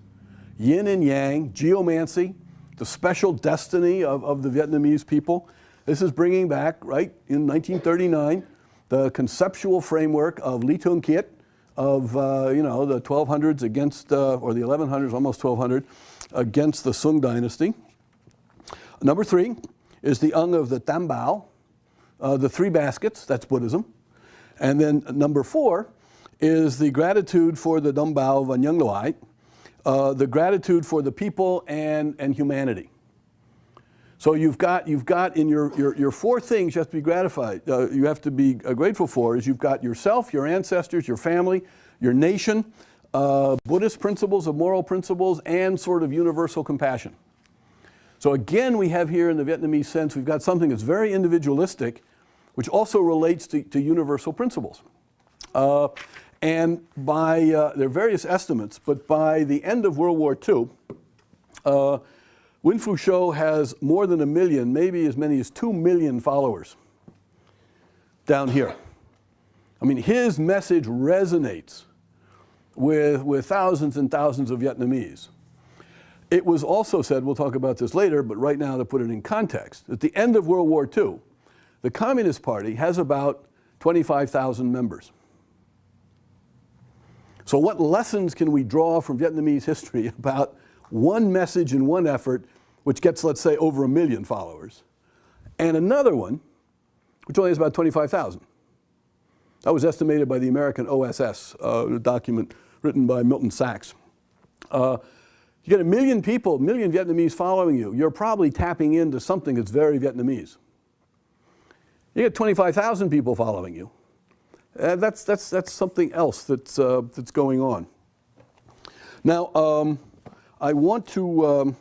S1: yin and yang, geomancy, the special destiny of the Vietnamese people. This is bringing back, right, in 1939, the conceptual framework of Lý Thương Kiệt, of the 1200s against, or the 1100s, almost 1200, against the Sung dynasty. Number 3 is the of the Tam Bao, the 3 baskets, that's Buddhism. And then number 4 is the gratitude for the Dom Bao Van Nhung Loai, the gratitude for the people and humanity. So you've got in your 4 things you have to be gratified, you have to be grateful for, is you've got yourself, your ancestors, your family, your nation, Buddhist principles of moral principles, and sort of universal compassion. So again, we have here in the Vietnamese sense, we've got something that's very individualistic, which also relates to universal principles. And by, there are various estimates, but by the end of World War II, Nguyen Phu Cho has more than 1 million, maybe as many as 2 million followers down here. I mean, his message resonates with thousands and thousands of Vietnamese. It was also said, we'll talk about this later, but right now to put it in context, at the end of World War II, the Communist Party has about 25,000 members. So what lessons can we draw from Vietnamese history about one message and one effort, which gets, let's say, over 1 million followers, and another one, which only has about 25,000? That was estimated by the American OSS, a document written by Milton Sachs. You get 1 million people, 1 million Vietnamese following you, you're probably tapping into something that's very Vietnamese. You get 25,000 people following you. That's something else that's going on. Now, I want to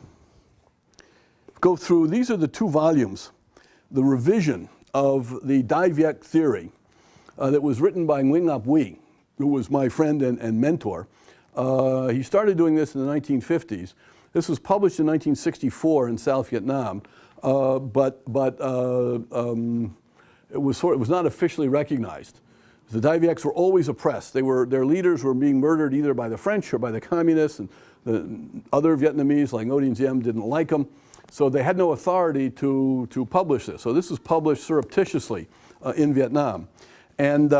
S1: go through, these are the 2 volumes, the revision of the Dai Viet theory that was written by Nguyen Ngọc Huy, who was my friend and mentor. He started doing this in the 1950s. This was published in 1964 in South Vietnam, but it was not officially recognized. The Dai Viets were always oppressed. Their leaders were being murdered either by the French or by the communists, and the other Vietnamese, like Ngo Dinh Diem, didn't like them. So they had no authority to publish this. So this was published surreptitiously in Vietnam. And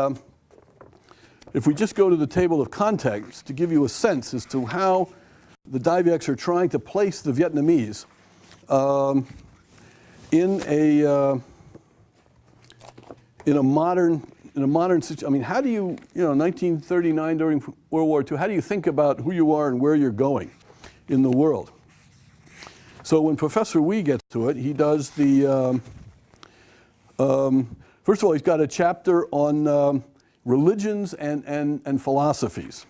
S1: if we just go to the table of contents to give you a sense as to how the Dai Viets are trying to place the Vietnamese in a modern in a modern situation, I mean, how do you, 1939 during World War II, how do you think about who you are and where you're going in the world? So when Professor Wee gets to it, he does the, first of all, he's got a chapter on religions and philosophies.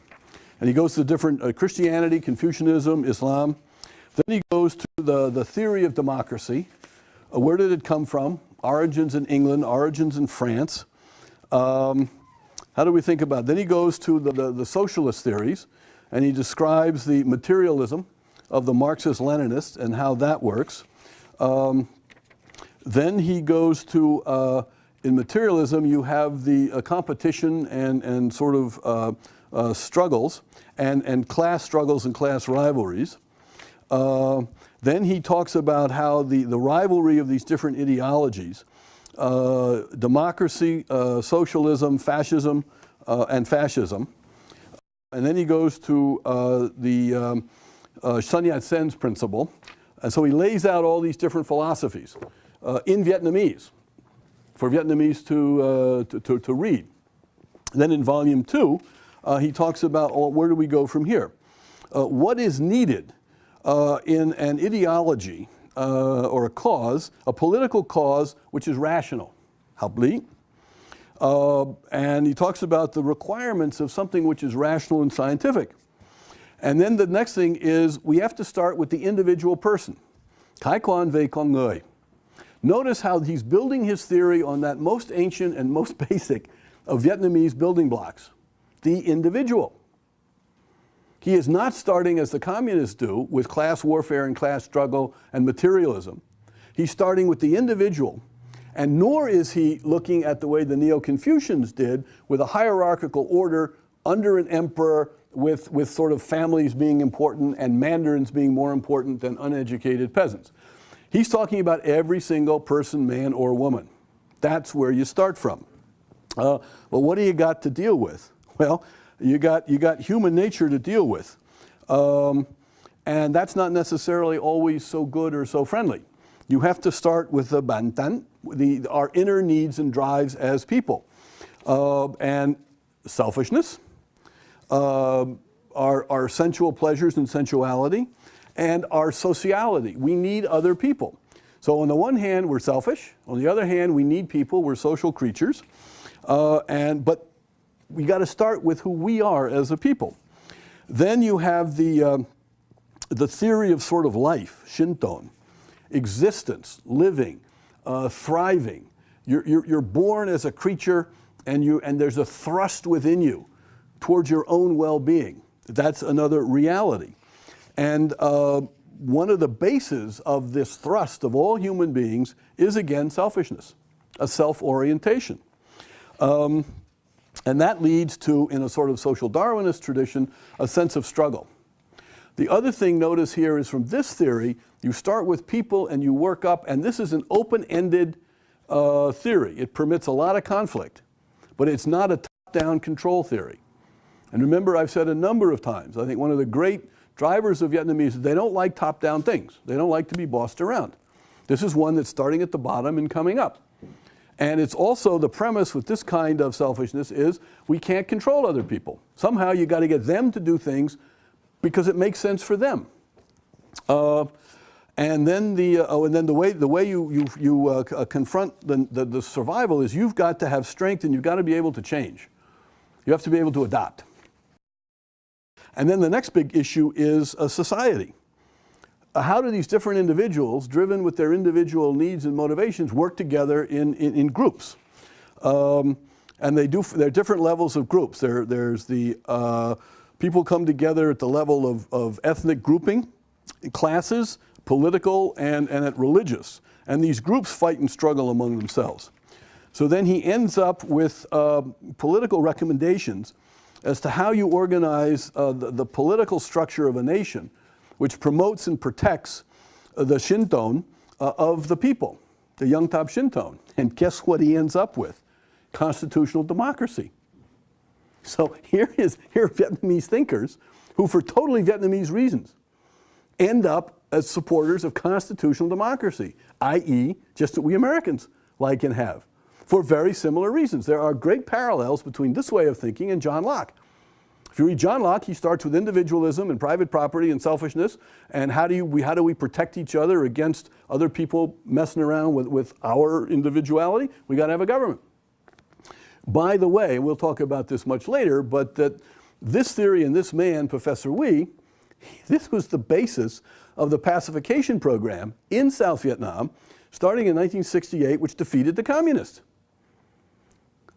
S1: And he goes to different Christianity, Confucianism, Islam. Then he goes to the theory of democracy. Where did it come from? Origins in England, origins in France. How do we think about it? Then he goes to the socialist theories, and he describes the materialism of the Marxist-Leninists and how that works. Then he goes to, in materialism, you have the competition and sort of struggles, and class struggles and class rivalries. Then he talks about how the rivalry of these different ideologies, democracy, socialism, fascism, and fascism. And then he goes to the Sun Yat-sen's principle. And so he lays out all these different philosophies in Vietnamese for Vietnamese to read. Then in volume 2, he talks about where do we go from here? What is needed in an ideology or a cause, a political cause, which is rational. Habli. And he talks about the requirements of something which is rational and scientific. And then the next thing is we have to start with the individual person. Kai Quan Ve Con Người. Notice how he's building his theory on that most ancient and most basic of Vietnamese building blocks, the individual. He is not starting, as the communists do, with class warfare and class struggle and materialism. He's starting with the individual, and nor is he looking at the way the Neo-Confucians did, with a hierarchical order under an emperor, with sort of families being important and mandarins being more important than uneducated peasants. He's talking about every single person, man or woman. That's where you start from. But what do you got to deal with? Well, you got human nature to deal with. And that's not necessarily always so good or so friendly. You have to start with the bantan, our inner needs and drives as people. And selfishness, our sensual pleasures and sensuality, and our sociality. We need other people. So on the one hand, we're selfish. On the other hand, we need people. We're social creatures. But we got to start with who we are as a people. Then you have the theory of sort of life, Shinton, existence, living, thriving. You're born as a creature, and there's a thrust within you towards your own well-being. That's another reality. And one of the bases of this thrust of all human beings is, again, selfishness, a self-orientation. And that leads to, in a sort of social Darwinist tradition, a sense of struggle. The other thing, notice here, is from this theory, you start with people and you work up, and this is an open-ended theory. It permits a lot of conflict, but it's not a top-down control theory. And remember, I've said a number of times, I think one of the great drivers of Vietnamese is they don't like top-down things. They don't like to be bossed around. This is one that's starting at the bottom and coming up. And it's also the premise with this kind of selfishness is we can't control other people. Somehow you got to get them to do things because it makes sense for them. And then the way you confront the survival is you've got to have strength and you've got to be able to change. You have to be able to adapt. And then the next big issue is society. How do these different individuals, driven with their individual needs and motivations, work together in groups? And there are different levels of groups. There's the people come together at the level of ethnic grouping, classes, political, and at religious. And these groups fight and struggle among themselves. So then he ends up with political recommendations as to how you organize the political structure of a nation, which promotes and protects the Shinton of the people, the Yungtap Shinton. And guess what he ends up with? Constitutional democracy. So here are Vietnamese thinkers who, for totally Vietnamese reasons, end up as supporters of constitutional democracy, i.e., just what we Americans like and have. for very similar reasons. There are great parallels between this way of thinking and John Locke. If you read John Locke, he starts with individualism and private property and selfishness, and how do we protect each other against other people messing around with our individuality? We got to have a government. By the way, we'll talk about this much later, but that this theory and this man, Professor Wee, this was the basis of the pacification program in South Vietnam, starting in 1968, which defeated the communists.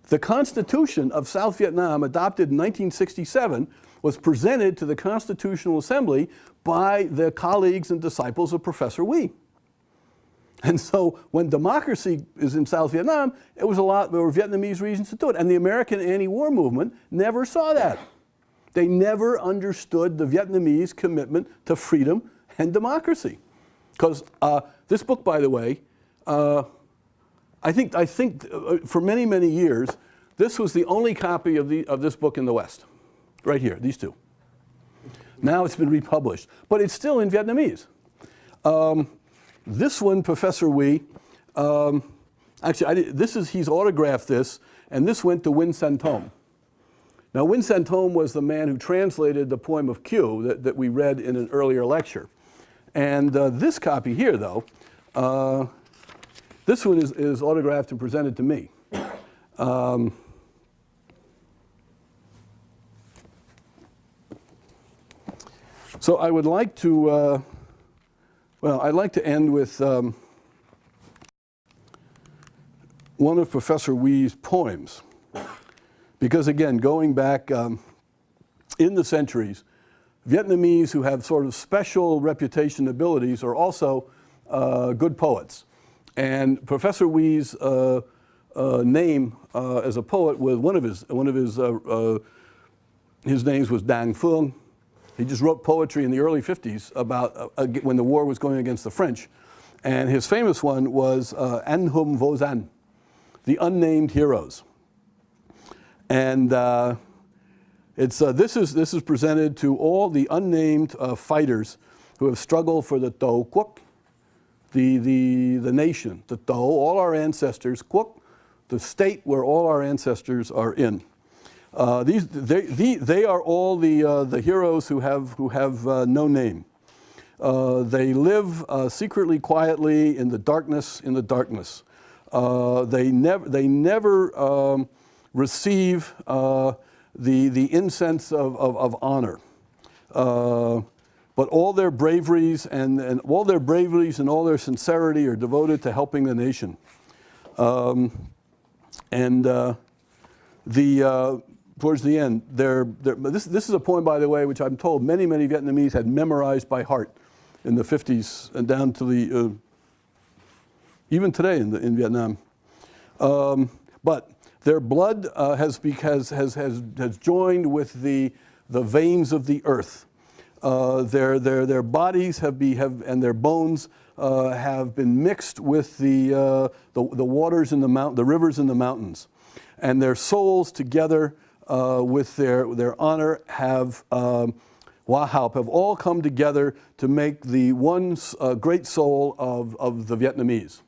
S1: The Constitution of South Vietnam, adopted in 1967, was presented to the Constitutional Assembly by the colleagues and disciples of Professor Wee. And so when democracy is in South Vietnam, there were Vietnamese reasons to do it. And the American anti-war movement never saw that. They never understood the Vietnamese commitment to freedom and democracy. Because this book, by the way, I think for many, many years, this was the only copy of this book in the West. Right here, these two. Now it's been republished, but it's still in Vietnamese. This one, Professor Wee, actually, he's autographed this, and this went to Win Sen Tôm. Now, Win Sen Tôm was the man who translated the poem of Q that we read in an earlier lecture. And this copy here, though, this one is autographed and presented to me. So I would like to, I'd like to end with one of Professor Wee's poems. Because again, going back in the centuries, Vietnamese who have sort of special reputation abilities are also good poets. And Professor Wee's name as a poet was his names was Dang Phuong. He just wrote poetry in the early 50s about when the war was going against the French. And his famous one was Anh Hum Vô Danh, the unnamed heroes. And this is presented to all the unnamed fighters who have struggled for the Tổ quốc, the nation, the Tổ, all our ancestors, Quốc, the state where all our ancestors are in. They are all the heroes who have no name. They live secretly, quietly in the darkness. They never receive the incense of honor. But all their braveries and all their sincerity are devoted to helping the nation. Towards the end, this is a poem, by the way, which I'm told many Vietnamese had memorized by heart in the 50s and down to the even today in Vietnam. But their blood has joined with the veins of the earth. Their bodies and their bones have been mixed with the waters in the rivers in the mountains, and their souls together with their honor have all come together to make the one great soul of the Vietnamese.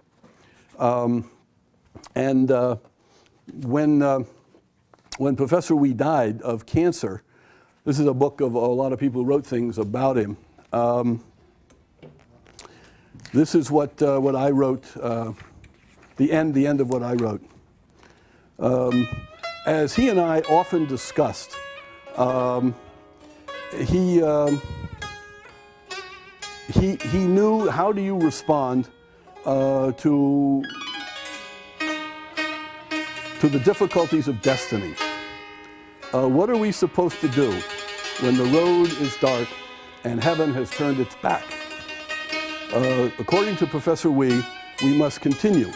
S1: When Professor Wee died of cancer, this is a book of a lot of people who wrote things about him. This is what I wrote, the end of what I wrote. As he and I often discussed, he knew how do you respond to the difficulties of destiny. What are we supposed to do when the road is dark and heaven has turned its back? According to Professor Wee, we must continue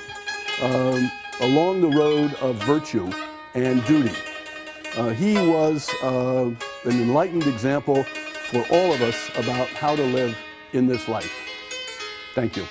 S1: along the road of virtue and duty. He was an enlightened example for all of us about how to live in this life. Thank you.